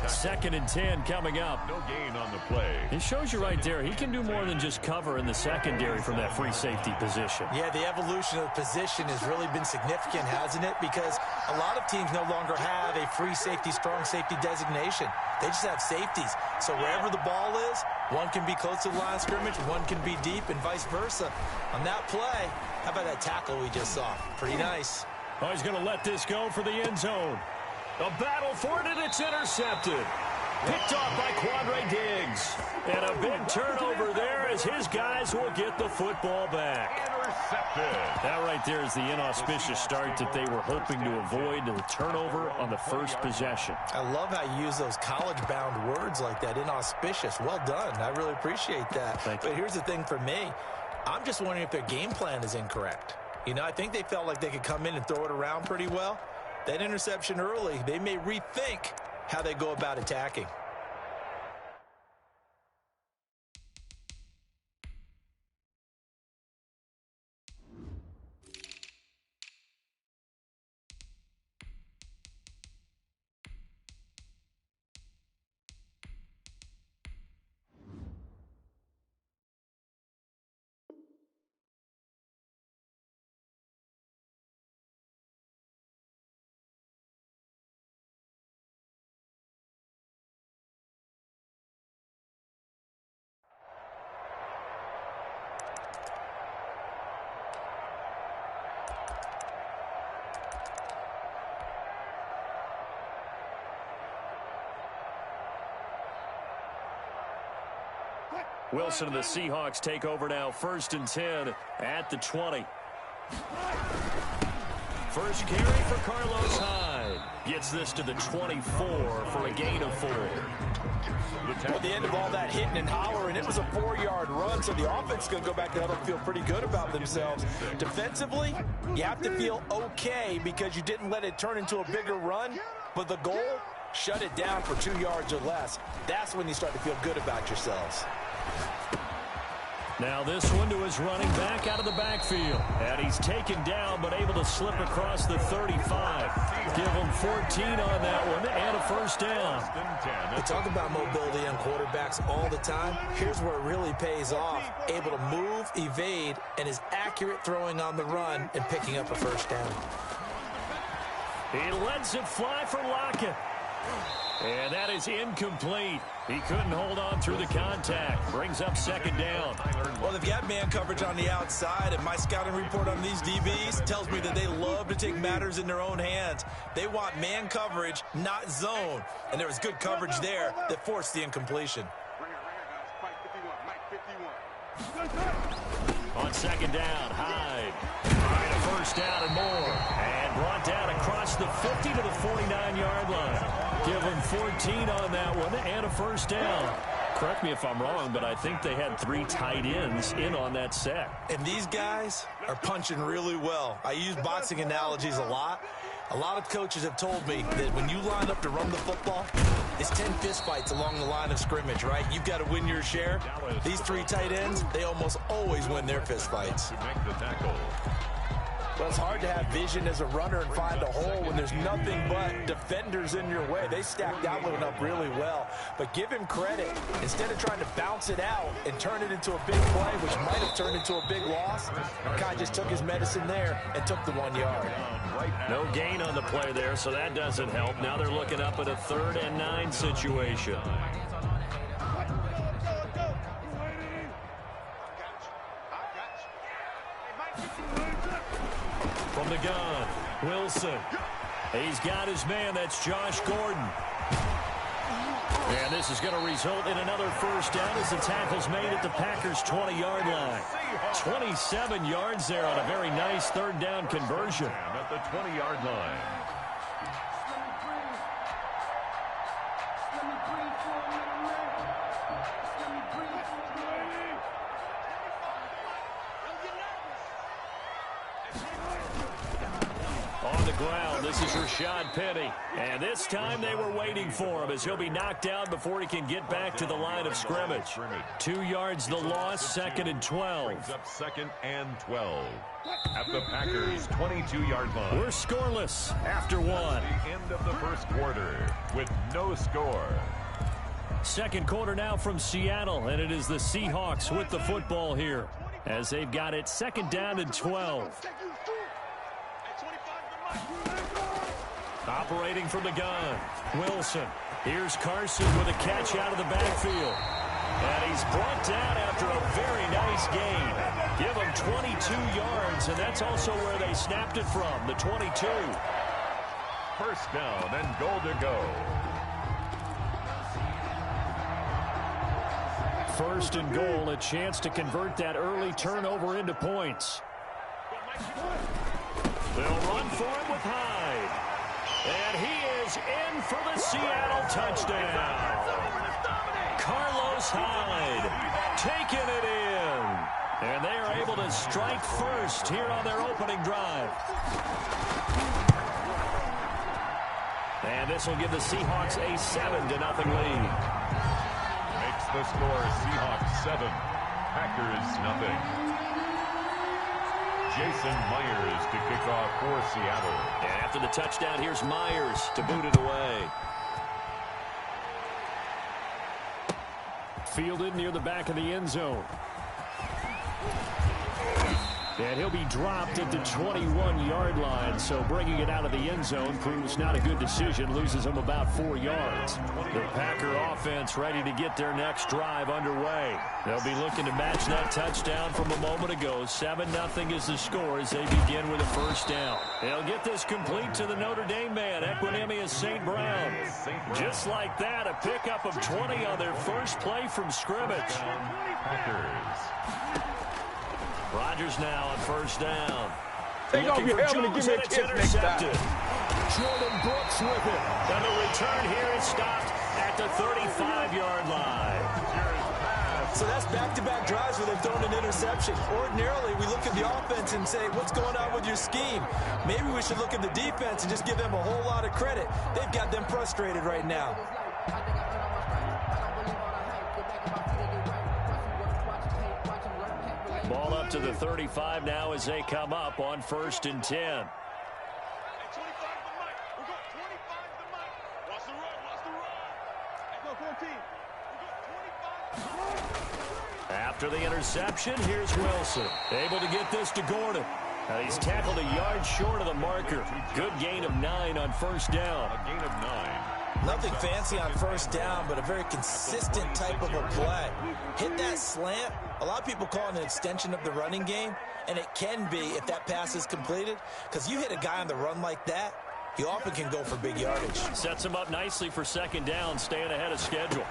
2nd and 10 coming up. No gain on the play. It shows you right there, he can do more than just cover in the secondary from that free safety position. Yeah, the evolution of the position has really been significant, hasn't it? Because a lot of teams no longer have a free safety, strong safety designation. They just have safeties. So wherever the ball is, one can be close to the line of scrimmage, one can be deep, and vice versa. On that play, how about that tackle we just saw? Pretty nice. Oh, he's going to let this go for the end zone. A battle for it, and it's intercepted. Picked off by Quandre Diggs. And a big turnover there as his guys will get the football back. Intercepted. That right there is the inauspicious start that they were hoping to avoid, the turnover on the first possession. I love how you use those college-bound words like that, inauspicious. Well done. I really appreciate that. Thank you. But here's the thing for me. I'm just wondering if their game plan is incorrect. You know, I think they felt like they could come in and throw it around pretty well. That interception early, they may rethink how they go about attacking. Wilson and the Seahawks take over now, 1st and 10 at the 20. First carry for Carlos Hyde. Gets this to the 24 for a gain of 4. At the end of all that hitting and hollering, it was a 4-yard run, so the offense is going to go back to huddle and feel pretty good about themselves. Defensively, you have to feel okay because you didn't let it turn into a bigger run, but the goal, shut it down for 2 yards or less. That's when you start to feel good about yourselves. Now this one to his running back out of the backfield. And he's taken down but able to slip across the 35. Give him 14 on that one and a first down. We talk about mobility on quarterbacks all the time. Here's where it really pays off. Able to move, evade, and is accurate throwing on the run and picking up a first down. He lets it fly for Lockett. And that is incomplete. He couldn't hold on through the contact. Brings up second down. Well, they've got man coverage on the outside, and my scouting report on these DBs tells me that they love to take matters in their own hands. They want man coverage, not zone. And there was good coverage there that forced the incompletion. On second down, Hyde. Trying a first down and more. And brought down across the 50 to the 49-yard line. Give him 14 on that one and a first down. Correct me if I'm wrong, but I think they had 3 tight ends in on that set. And these guys are punching really well. I use boxing analogies a lot. A lot of coaches have told me that when you line up to run the football, it's 10 fistfights along the line of scrimmage, right? You've got to win your share. These 3 tight ends, they almost always win their fistfights. Well, it's hard to have vision as a runner and find a hole when there's nothing but defenders in your way. They stacked that one up really well. But give him credit. Instead of trying to bounce it out and turn it into a big play, which might have turned into a big loss, Kai just took his medicine there and took the 1 yard. No gain on the play there, so that doesn't help. Now they're looking up at a 3rd and 9 situation. From the gun, Wilson. He's got his man. That's Josh Gordon. And this is going to result in another first down as the tackle's made at the Packers' 20-yard line. 27 yards there on a very nice 3rd down conversion. At the 20-yard line. On the ground, this is Rashad Penny. And this time they were waiting for him as he'll be knocked down before he can get back to the line of scrimmage. 2 yards the loss, 2nd and 12. Brings up 2nd and 12 at the Packers' 22-yard line. We're scoreless after 1. The end of the first quarter with no score. Second quarter now from Seattle, and it is the Seahawks with the football here as they've got it 2nd down and 12. Operating from the gun, Wilson. Here's Carson with a catch out of the backfield. And he's brought down after a very nice gain. Give him 22 yards, and that's also where they snapped it from, the 22. First down and goal to go. First and goal, a chance to convert that early turnover into points. They'll run for it with Hyde. And he is in for the Seattle touchdown. Carlos Hyde taking it in. And they are able to strike first here on their opening drive. And this will give the Seahawks a 7-0 lead. Makes the score Seahawks 7, Packers nothing. Jason Myers to kick off for Seattle. And after the touchdown, here's Myers to boot it away. Fielded near the back of the end zone. And he'll be dropped at the 21-yard line, so bringing it out of the end zone proves not a good decision, loses him about 4 yards. The Packer offense ready to get their next drive underway. They'll be looking to match that touchdown from a moment ago. 7-0 is the score as they begin with a first down. They'll get this complete to the Notre Dame man, Equinemius St. Brown. Just like that, a pickup of 20 on their first play from scrimmage. Packers. Rodgers now on first down. Take off your helmet and give me a kiss next time. Jordan Brooks with it. And the return here is stopped at the 35-yard line. So that's back-to-back drives where they've thrown an interception. Ordinarily, we look at the offense and say, what's going on with your scheme? Maybe we should look at the defense and just give them a whole lot of credit. They've got them frustrated right now. out to the 35 now as they come up on 1st and 10. After the interception, here's Wilson. Able to get this to Gordon. He's tackled a yard short of the marker. Good gain of 9 on 1st down. A gain of 9. Nothing fancy on 1st down, but a very consistent type of a play. Hit that slant. A lot of people call it an extension of the running game, and it can be if that pass is completed, because you hit a guy on the run like that, he often can go for big yardage. Sets him up nicely for 2nd down, staying ahead of schedule.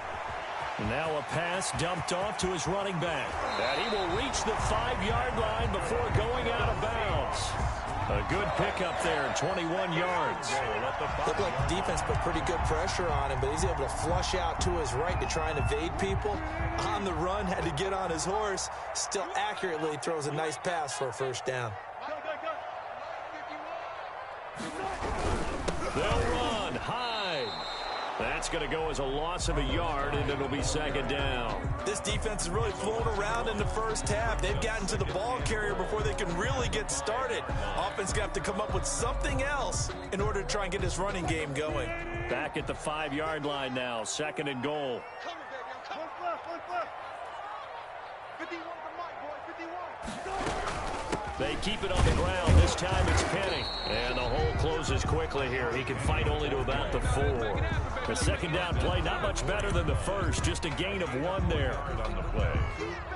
Now a pass dumped off to his running back. And he will reach the 5-yard line before going out of bounds. A good pickup there, 21 yards. Looked like the defense put pretty good pressure on him, but he's able to flush out to his right to try and evade people. On the run, had to get on his horse. Still accurately throws a nice pass for a 1st down. They'll run high. That's going to go as a loss of a yard, and it'll be 2nd down. This defense has really flown around in the 1st half. They've gotten to the ball carrier before they can really get started. Offense got to come up with something else in order to try and get this running game going. Back at the 5-yard line now, 2nd and goal. They keep it on the ground. This time it's Penny. And the hole closes quickly here. He can fight only to about the 4. The 2nd down play, not much better than the first. Just a gain of 1 there. On the play.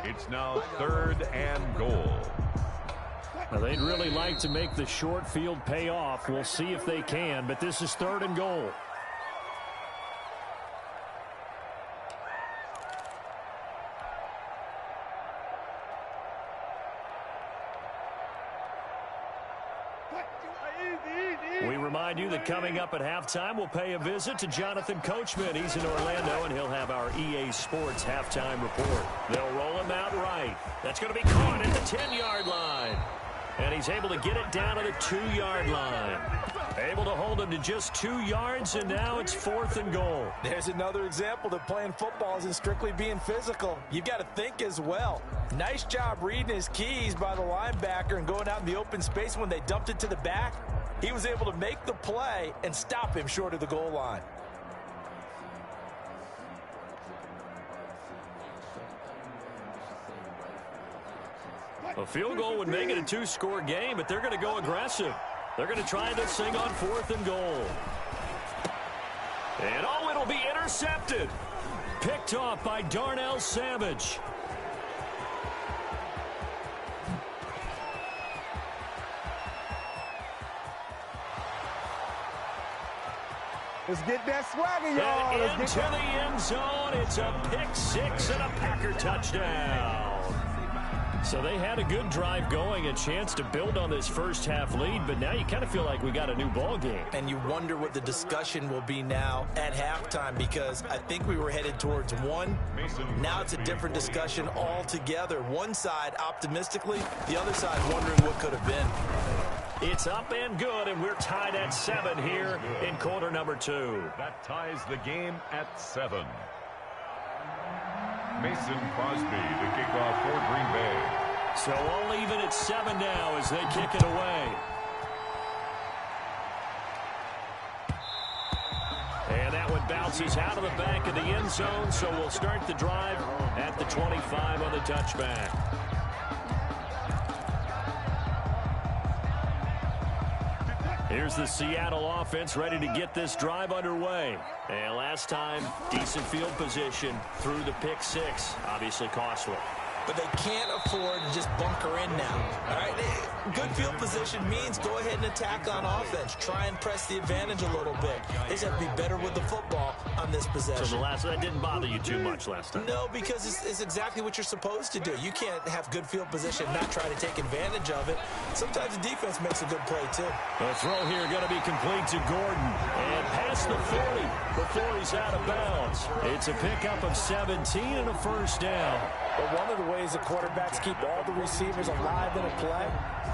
It's now 3rd and goal. Now, they'd really like to make the short field pay off. We'll see if they can, but this is 3rd and goal. We remind you that coming up at halftime, we'll pay a visit to Jonathan Coachman. He's in Orlando, and he'll have our EA Sports halftime report. They'll roll him out right. That's going to be caught at the 10-yard line. And he's able to get it down to the 2-yard line. Able to hold him to just 2 yards, and now it's 4th and goal. There's another example that playing football isn't strictly being physical. You've got to think as well. Nice job reading his keys by the linebacker and going out in the open space when they dumped it to the back. He was able to make the play and stop him short of the goal line. A field goal would make it a 2-score game, but they're going to go aggressive. They're going to try this thing on 4th and goal. And oh, it'll be intercepted. Picked off by Darnell Savage. Let's get that swagger, y'all. And into the end zone. It's a pick-6 and a Packer touchdown. So they had a good drive going, a chance to build on this 1st half lead, but now you kind of feel like we got a new ball game. And you wonder what the discussion will be now at halftime, because I think we were headed towards 1. Now it's a different discussion altogether. One side optimistically, the other side wondering what could have been. It's up and good, and we're tied at 7 here in quarter number 2. That ties the game at 7. Mason Crosby to kick off for Green Bay. So all even at 7 now as they kick it away. And that one bounces out of the back of the end zone, so we'll start the drive at the 25 on the touchback. Here's the Seattle offense ready to get this drive underway. And last time, decent field position through the pick-6. Obviously costly. But they can't afford to just bunker in now. All right, good field position means go ahead and attack on offense. Try and press the advantage a little bit. They just have to be better with the football on this possession. So that didn't bother you too much last time? No, because it's exactly what you're supposed to do. You can't have good field position, not try to take advantage of it. Sometimes the defense makes a good play, too. The throw here going to be complete to Gordon. And past the 40 before he's out of bounds. It's a pickup of 17 and a 1st down. But one of the ways the quarterbacks keep all the receivers alive in a play,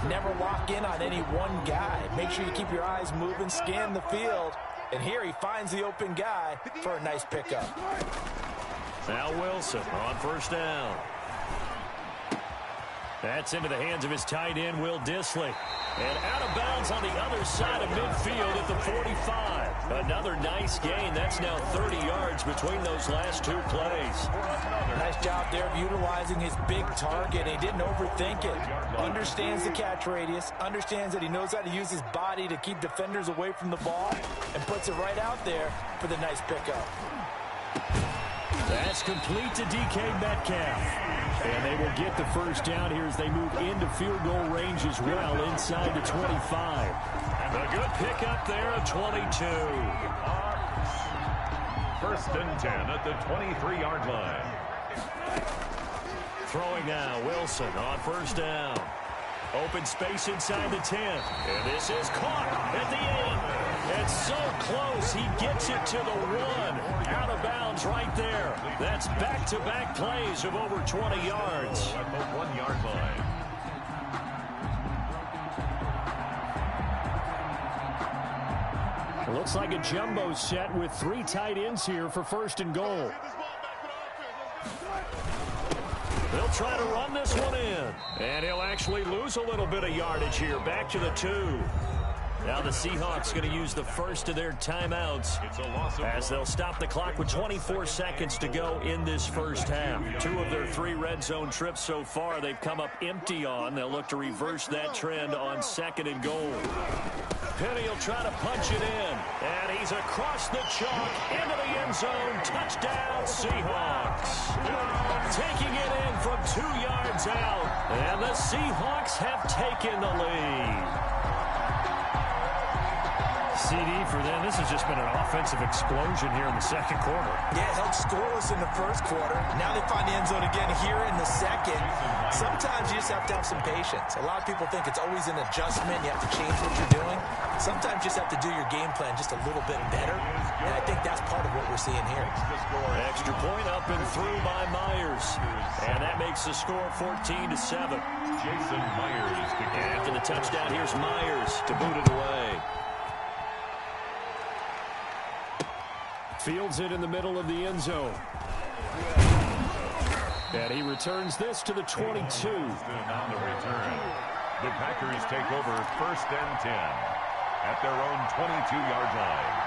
never lock in on any one guy. Make sure you keep your eyes moving, scan the field. And here he finds the open guy for a nice pickup. Now Wilson on 1st down. That's into the hands of his tight end, Will Dissly. And out of bounds on the other side of midfield at the 45. Another nice gain. That's now 30 yards between those last two plays. Nice job there of utilizing his big target. He didn't overthink it. Understands the catch radius. Understands that he knows how to use his body to keep defenders away from the ball. And puts it right out there for the nice pickup. That's complete to DK Metcalf. And they will get the first down here as they move into field goal range as well inside the 25. And a good pickup there at 22. First and 10 at the 23-yard line. Throwing now, Wilson on first down. Open space inside the 10. And this is caught at the 8. It's so close, he gets it to the 1. Out of bounds right there. That's back-to-back plays of over 20 yards. At the 1-yard line. It looks like a jumbo set with 3 tight ends here for first and goal. They'll try to run this one in. And he'll actually lose a little bit of yardage here. Back to the 2. Now the Seahawks going to use the first of their timeouts as they'll stop the clock with 24 seconds to go in this first half. 2 of their 3 red zone trips so far they've come up empty on. They'll look to reverse that trend on second and goal. Penny will try to punch it in. And he's across the chalk into the end zone. Touchdown, Seahawks. Taking it in from 2 yards out. And the Seahawks have taken the lead. CD for them. This has just been an offensive explosion here in the second quarter. Yeah, held scoreless in the first quarter. Now they find the end zone again here in the second. Sometimes you just have to have some patience. A lot of people think it's always an adjustment. You have to change what you're doing. Sometimes you just have to do your game plan just a little bit better. And I think that's part of what we're seeing here. Extra point up and through by Myers. And that makes the score 14-7. Jason Myers. After the touchdown, here's Myers to boot it away. Fields it in the middle of the end zone. And he returns this to the 22. On the return, the Packers take over first and 10 at their own 22-yard line.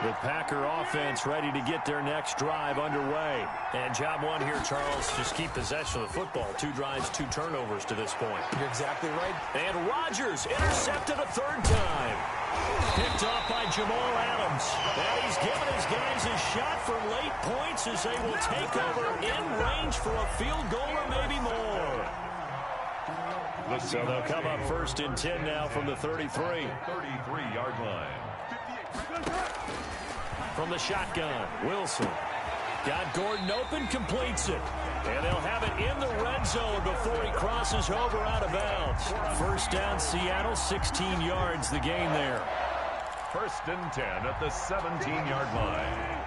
The Packer offense ready to get their next drive underway. And job one here, Charles, just keep possession of the football. 2 drives, 2 turnovers to this point. You're exactly right. And Rodgers intercepted a 3rd time. Picked off by Jamal Adams. And he's given his guys a shot for late points as they will take over in range for a field goal or maybe more. So they'll come up first and 10 now from the 33. 33-yard line. From the shotgun, Wilson. Got Gordon open, completes it. And they'll have it in the red zone before he crosses over out of bounds. First down, Seattle, 16 yards the gain there. First and 10 at the 17-yard line.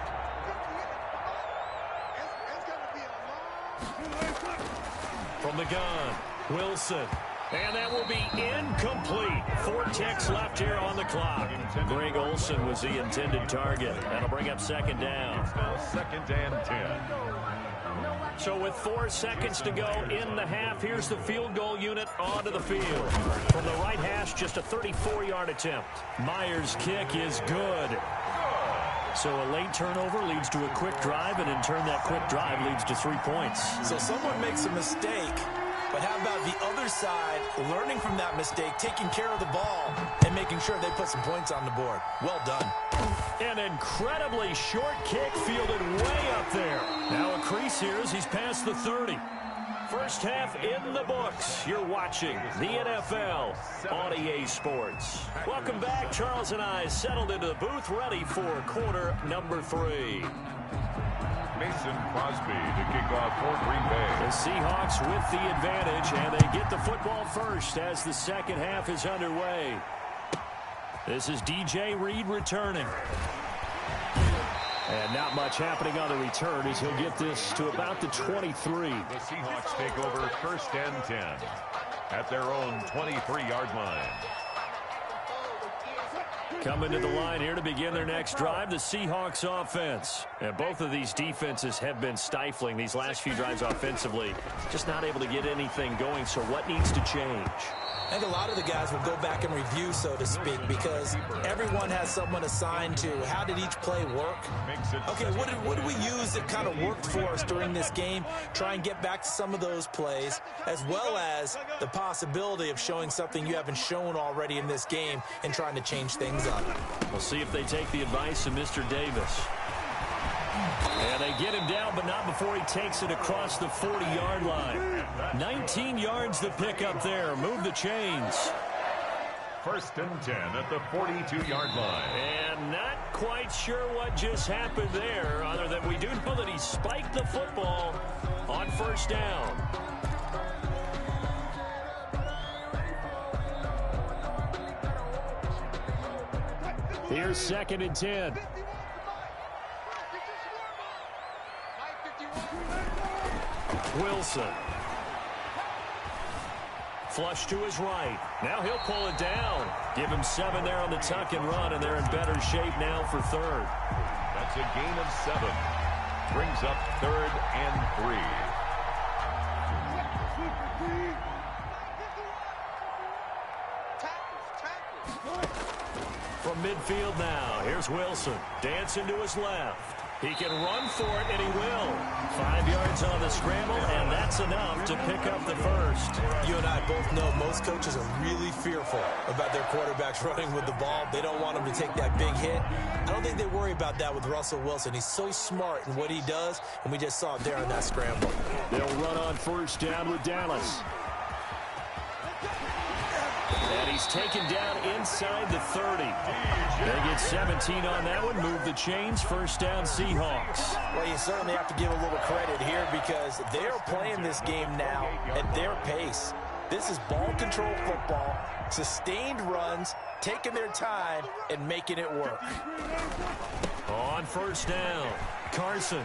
From the gun, Wilson. And that will be incomplete. 4 ticks left here on the clock. Greg Olsen was the intended target. That'll bring up second down. Now second and 10. So with 4 seconds to go in the half, here's the field goal unit onto the field. From the right hash, just a 34-yard attempt. Myers' kick is good. So a late turnover leads to a quick drive, and in turn that quick drive leads to 3 points. So someone makes a mistake, but how about the other side, learning from that mistake, taking care of the ball, and making sure they put some points on the board. Well done. An incredibly short kick fielded way up there. Now a crease here as he's past the 30. First half in the books. You're watching the NFL on EA Sports. Welcome back. Charles and I settled into the booth, ready for quarter number 3. Mason Crosby to kick off for Green Bay. The Seahawks with the advantage, and they get the football first as the second half is underway. This is DJ Reed returning. And not much happening on the return as he'll get this to about the 23. The Seahawks take over first and 10 at their own 23-yard line. Coming to the line here to begin their next drive, the Seahawks offense. And both of these defenses have been stifling these last few drives offensively. Just not able to get anything going, so what needs to change? I think a lot of the guys will go back and review, so to speak, because everyone has someone assigned to how did each play work. Okay, what did we use that kind of worked for us during this game? Try and get back to some of those plays, as well as the possibility of showing something you haven't shown already in this game and trying to change things up. We'll see if they take the advice of Mr. Davis. And they get him down, but not before he takes it across the 40-yard line. 19 yards to pick up there. Move the chains. 1st and 10 at the 42-yard line. And not quite sure what just happened there, other than we do know that he spiked the football on 1st down. Here's 2nd and 10. Wilson. Flush to his right. Now he'll pull it down. Give him 7 there on the tuck and run, and they're in better shape now for 3rd. That's a gain of 7. Brings up 3rd and 3. From midfield now, here's Wilson. Dancing to his left. He can run for it, and he will. 5 yards on the scramble, and that's enough to pick up the 1st. You and I both know most coaches are really fearful about their quarterbacks running with the ball. They don't want them to take that big hit. I don't think they worry about that with Russell Wilson. He's so smart in what he does, and we just saw it there on that scramble. They'll run on 1st down with Dallas. And he's taken down inside the 30. They get 17 on that one. Move the chains. 1st down, Seahawks. Well, you certainly have to give a little credit here because they're playing this game now at their pace. This is ball control football, sustained runs, taking their time, and making it work. On 1st down, Carson.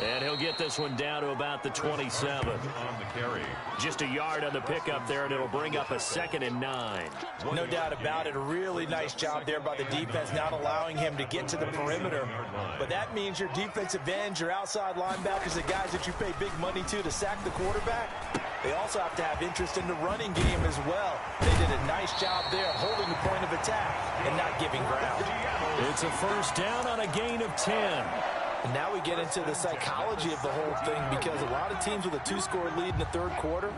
And he'll get this one down to about the 27. On the carry. Just a yard on the pickup there, and it'll bring up a 2nd and 9. No doubt about it. A really nice job there by the defense, not allowing him to get to the perimeter. But that means your defensive ends, your outside linebackers, the guys that you pay big money to sack the quarterback, they also have to have interest in the running game as well. They did a nice job there holding the point of attack and not giving ground. It's a 1st down on a gain of 10. And now we get into the psychology of the whole thing because a lot of teams with a 2-score lead in the 3rd quarter,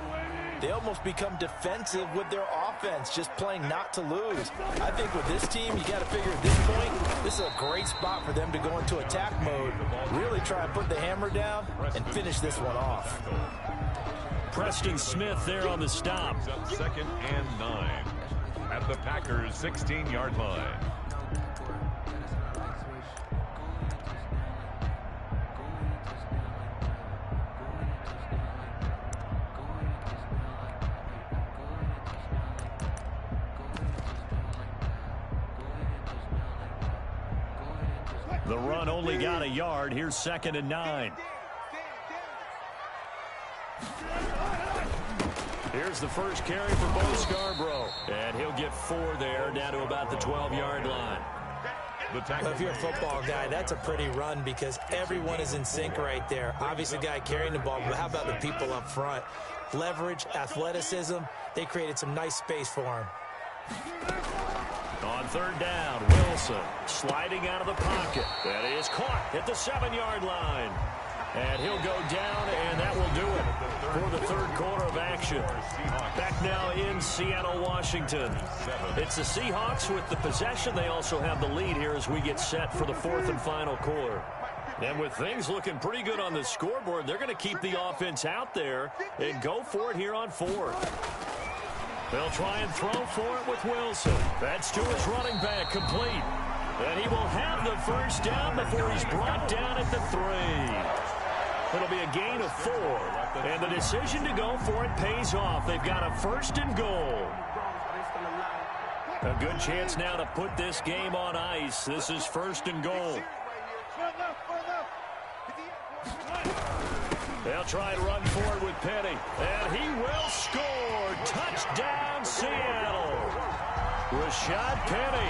they almost become defensive with their offense, just playing not to lose. I think with this team, you got to figure at this point, this is a great spot for them to go into attack mode, really try and put the hammer down and finish this one off. Preston Smith there on the stop. 2nd and 9 at the Packers' 16-yard line. The run only got a yard. Here's 2nd and 9. Here's the first carry for Bo Scarborough. And he'll get 4 there, down to about the 12-yard line. Well, if you're a football guy, that's a pretty run because everyone is in sync right there. Obviously, the guy carrying the ball, but how about the people up front? Leverage, athleticism, they created some nice space for him. On 3rd down, Wilson sliding out of the pocket. That is caught at the 7-yard line. And he'll go down, and that will do it for the 3rd quarter of action. Back now in Seattle, Washington. It's the Seahawks with the possession. They also have the lead here as we get set for the 4th and final quarter. And with things looking pretty good on the scoreboard, they're going to keep the offense out there and go for it here on 4th. They'll try and throw for it with Wilson. That's to his running back, complete. And he will have the 1st down before he's brought down at the 3. It'll be a gain of 4. And the decision to go for it pays off. They've got a 1st and goal. A good chance now to put this game on ice. This is 1st and goal. They'll try and run forward with Penny. And he will score. Touchdown, Seattle. Rashad Penny,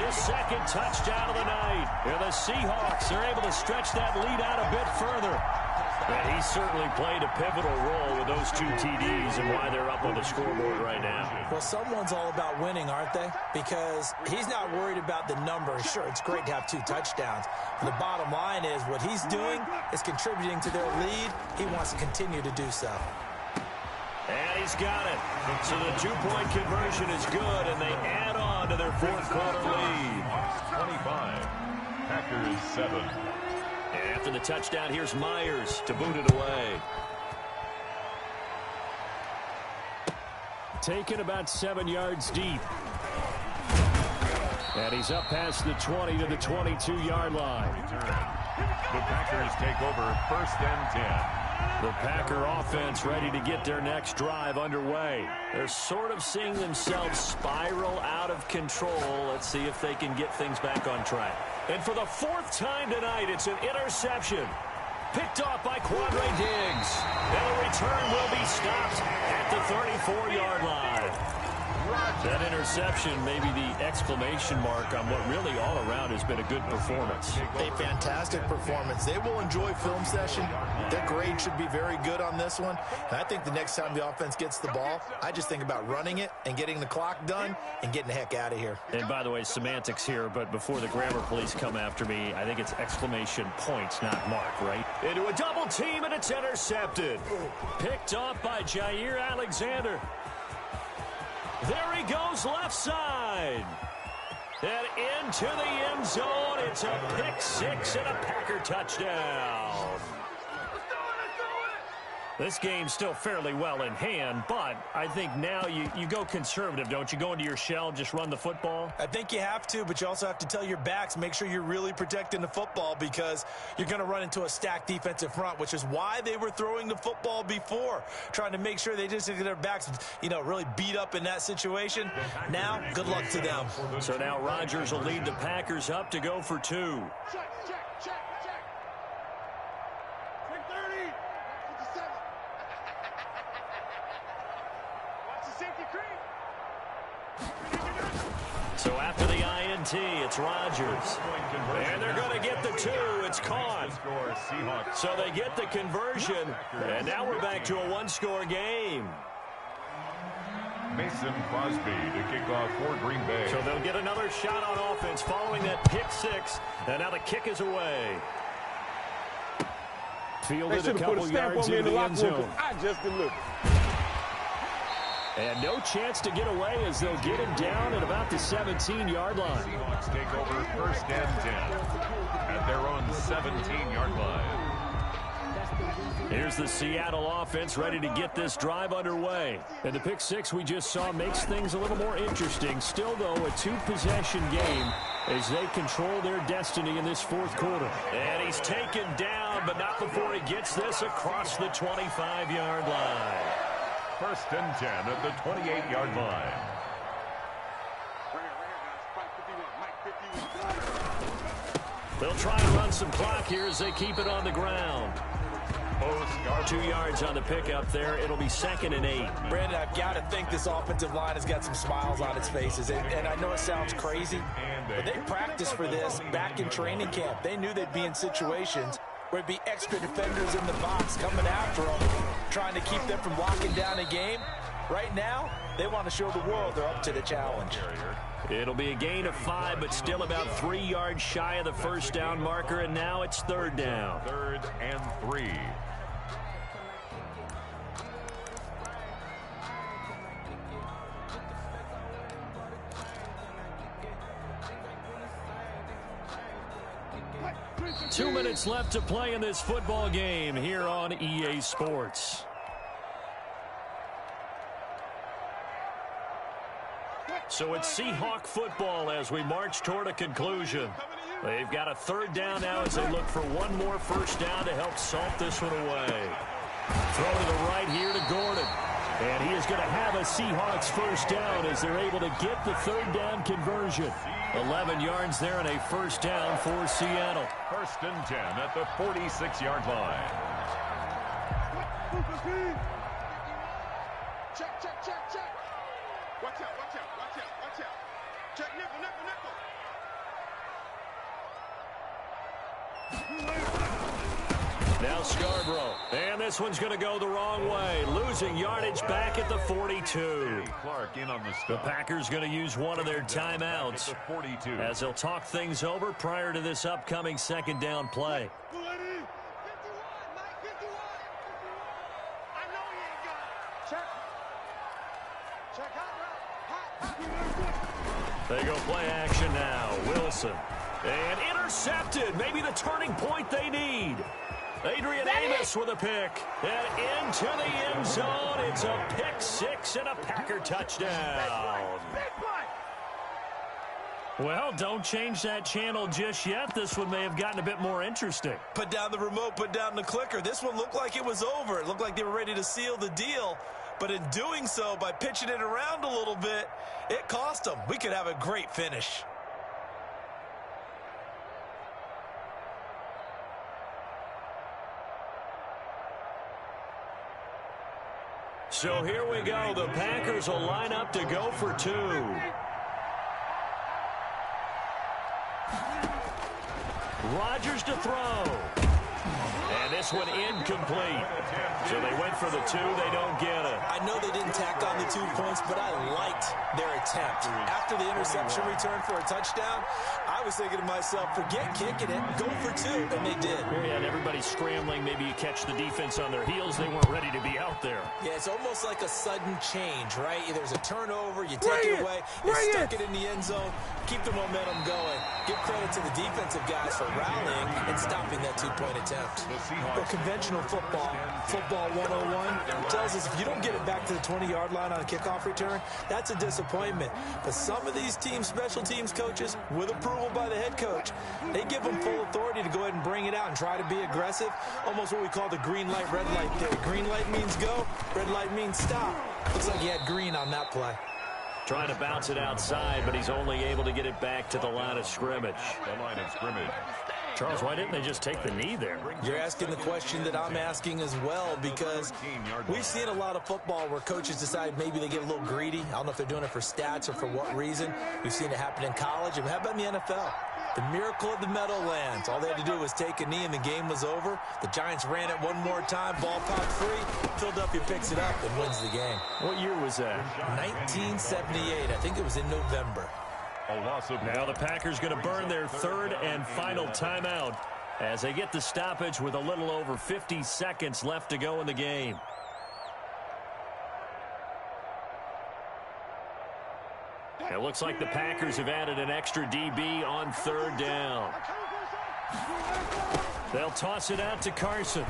his second touchdown of the night. And the Seahawks are able to stretch that lead out a bit further. And he certainly played a pivotal role with those 2 TDs and why they're up on the scoreboard right now. Well, someone's all about winning, aren't they? Because he's not worried about the numbers. Sure, it's great to have 2 touchdowns. But the bottom line is what he's doing is contributing to their lead. He wants to continue to do so. And he's got it. So the 2-point conversion is good, and they add on to their fourth quarter lead. 25. Packers 7. And after the touchdown, here's Myers to boot it away. Taken about 7 yards deep. And he's up past the 20 to the 22-yard line. The Packers take over 1st and 10. The Packer offense ready to get their next drive underway. They're sort of seeing themselves spiral out of control. Let's see if they can get things back on track. And for the 4th time tonight, it's an interception. Picked off by Quandre Diggs. And the return will be stopped at the 34-yard line. That interception may be the exclamation mark on what really all around has been a good performance. A fantastic performance. They will enjoy film session. Their grade should be very good on this one. And I think the next time the offense gets the ball, I just think about running it and getting the clock done and getting the heck out of here. And by the way, semantics here, but before the grammar police come after me, I think it's exclamation points, not mark, right? Into a double team, and it's intercepted. Picked off by Jair Alexander. There he goes left side. And into the end zone. It's a pick 6 and a Packer touchdown. This game's still fairly well in hand, but I think now you go conservative, don't you? Go into your shell, just run the football? I think you have to, but you also have to tell your backs, make sure you're really protecting the football because you're going to run into a stacked defensive front, which is why they were throwing the football before, trying to make sure they just get their backs, really beat up in that situation. Now, good luck to them. So now Rodgers will lead the Packers up to go for 2. So after the INT, it's Rodgers. And they're going to get the 2. It's caught. So they get the conversion. And now we're back to a 1-score game. Mason Crosby to kick off for Green Bay. So they'll get another shot on offense following that pick 6. And now the kick is away. Fielded a couple yards into the end zone. I just delivered. And no chance to get away as they'll get him down at about the 17-yard line. Seahawks take over 1st and 10 at their own 17-yard line. Here's the Seattle offense ready to get this drive underway. And the pick 6 we just saw makes things a little more interesting. Still, though, a 2-possession game as they control their destiny in this fourth quarter. And he's taken down, but not before he gets this across the 25-yard line. 1st and 10 at the 28-yard line. They'll try and run some clock here as they keep it on the ground. 2 yards on the pickup there. It'll be 2nd and 8. Brandon, I've got to think this offensive line has got some smiles on its faces. And I know it sounds crazy, but they practiced for this back in training camp. They knew they'd be in situations where it'd be extra defenders in the box coming after them, trying to keep them from locking down a game. Right now, they want to show the world they're up to the challenge. It'll be a gain of 5, but still about 3 yards shy of the first down marker, and now it's 3rd down. 3rd and 3. Two minutes left to play in this football game here on EA Sports. So it's Seahawk football as we march toward a conclusion. They've got a 3rd down now as they look for one more first down to help salt this one away. Throw to the right here to Gordon. And he is going to have a Seahawks first down as they're able to get the 3rd down conversion. 11 yards there and a first down for Seattle. 1st and 10 at the 46-yard line. Check. Watch out. Check nickel, nickel, nickel. Now Scarborough. And this one's going to go the wrong way. Losing yardage back at the 42. Clark in on the stop. The Packers going to use one of their timeouts as they'll talk things over prior to this upcoming second down play. They go play action now. Wilson. And intercepted. Maybe the turning point they need. Adrian Amos with a pick. And into the end zone. It's a pick six and a Packer touchdown. Well, don't change that channel just yet. This one may have gotten a bit more interesting. Put down the remote, put down the clicker. This one looked like it was over. It looked like they were ready to seal the deal. But in doing so, by pitching it around a little bit, it cost them. We could have a great finish. So here we go. The Packers will line up to go for two. Rodgers to throw. And this one incomplete. So they went for the two. They don't get it. I know they didn't tack on the 2 points, but I liked their attempt. After the interception return for a touchdown, I was thinking to myself, forget kicking it, go for two, and they did. Yeah, and everybody's scrambling. Maybe you catch the defense on their heels. They weren't ready to be out there. Yeah, it's almost like a sudden change, right? There's a turnover, you take it away, you stuck it in the end zone, keep the momentum going. Give credit to the defensive guys for rallying and stopping that 2-point attempt. Well, conventional football 101, tells us if you don't get it back to the 20-yard line on a kickoff return, that's a disappointment. But some of these team special teams coaches, with approval by the head coach, they give them full authority to go ahead and bring it out and try to be aggressive, almost what we call the green light, red light theory. Green light means go, red light means stop. Looks like he had green on that play. Trying to bounce it outside, but he's only able to get it back to the line of scrimmage. The line of scrimmage. Charles, why didn't they just take the knee there? You're asking the question that I'm asking as well, because we've seen a lot of football where coaches decide maybe they get a little greedy. I don't know if they're doing it for stats or for what reason. We've seen it happen in college. And how about in the NFL? The miracle of the Meadowlands. All they had to do was take a knee and the game was over. The Giants ran it one more time, ball popped free. Philadelphia picks it up and wins the game. What year was that? 1978. I think it was in November. Now the Packers going to burn their third and final timeout as they get the stoppage with a little over 50 seconds left to go in the game. It looks like the Packers have added an extra DB on third down. They'll toss it out to Carson.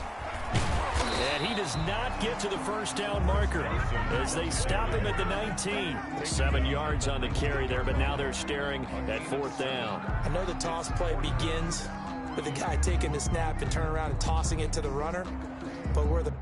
And he does not get to the first down marker as they stop him at the 19. 7 yards on the carry there, but now they're staring at fourth down. I know the toss play begins with the guy taking the snap and turning around and tossing it to the runner, but where the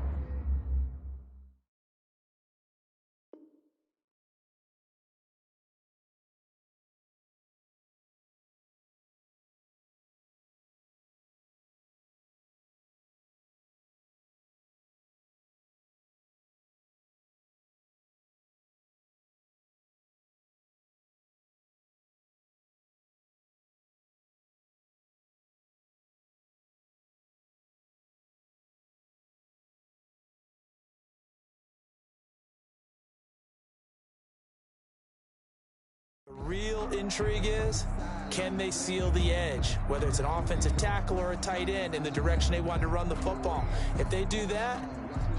real intrigue is, can they seal the edge, whether it's an offensive tackle or a tight end, in the direction they want to run the football. If they do that,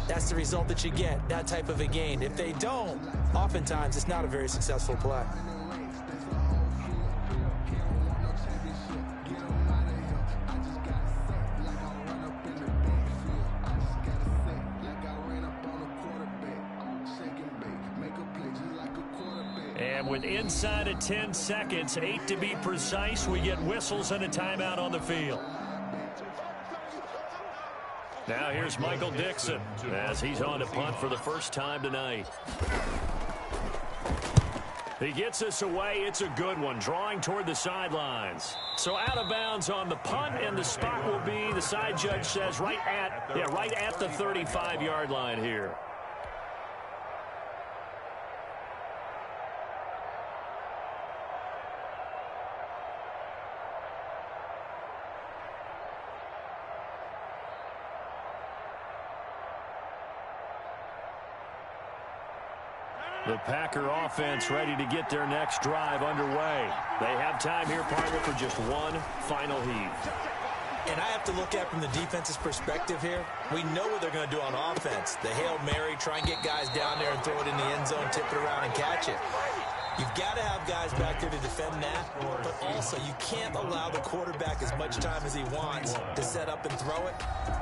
that's the result that you get, that type of a gain. If they don't, oftentimes it's not a very successful play. And with inside of 10 seconds, 8 to be precise, we get whistles and a timeout on the field. Now here's Michael Dixon as he's on to punt for the first time tonight. He gets us away. It's a good one, drawing toward the sidelines. So out of bounds on the punt, and the spot will be, the side judge says, right at the 35-yard line here. The Packer offense ready to get their next drive underway. They have time here, partner, for just one final heave. And I have to look at it from the defense's perspective here. We know what they're going to do on offense. The Hail Mary, try and get guys down there and throw it in the end zone, tip it around and catch it. You've got to have guys back there to defend that, but also you can't allow the quarterback as much time as he wants to set up and throw it.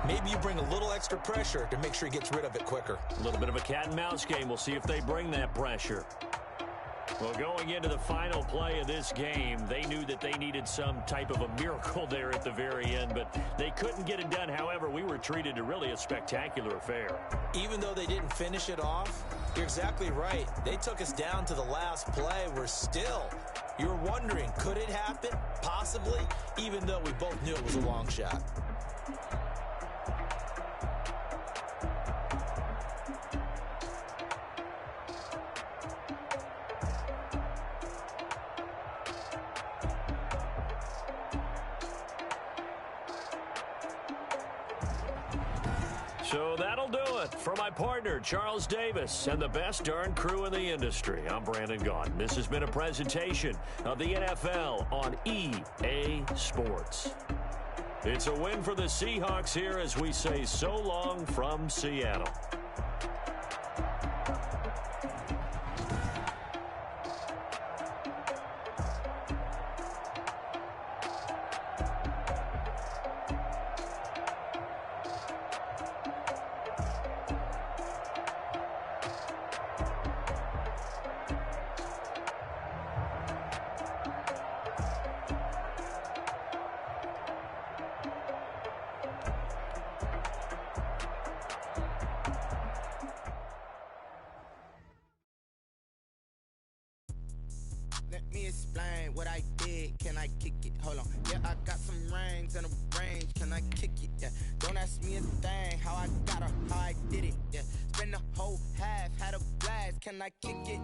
Maybe you bring a little extra pressure to make sure he gets rid of it quicker. A little bit of a cat and mouse game. We'll see if they bring that pressure. Well, going into the final play of this game, they knew that they needed some type of a miracle there at the very end, but they couldn't get it done. However, we were treated to really a spectacular affair. Even though they didn't finish it off, you're exactly right. They took us down to the last play. You were wondering, could it happen? Possibly, even though we both knew it was a long shot. So that'll do it for my partner, Charles Davis, and the best darn crew in the industry. I'm Brandon Gaudin. This has been a presentation of the NFL on EA Sports. It's a win for the Seahawks here as we say so long from Seattle. Let me explain what I did. Can I kick it? Hold on. Yeah, I got some rings and a range. Can I kick it? Yeah. Don't ask me a thing. How I got her, how I did it. Yeah. Spend the whole half, had a blast. Can I kick it?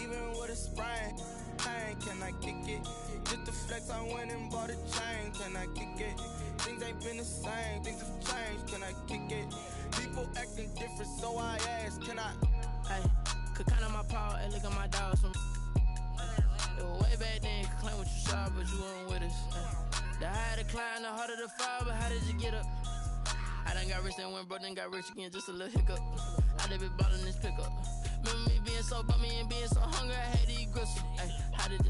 Even with a sprain. Pain, can I kick it? Just the flex, I went and bought a chain. Can I kick it? Things ain't been the same. Things have changed. Can I kick it? People acting different, so I ask. Can I? Hey, could count on my power and look at my dogs from. Way back then, you could claim what you saw, but you weren't with us. The higher the climb, the harder the fall, but how did you get up? I done got rich and went broke, then got rich again, just a little hiccup. I done been ballin' this pickup. Remember me being so bummy and being so hungry, I had to eat gristle. Ay, how did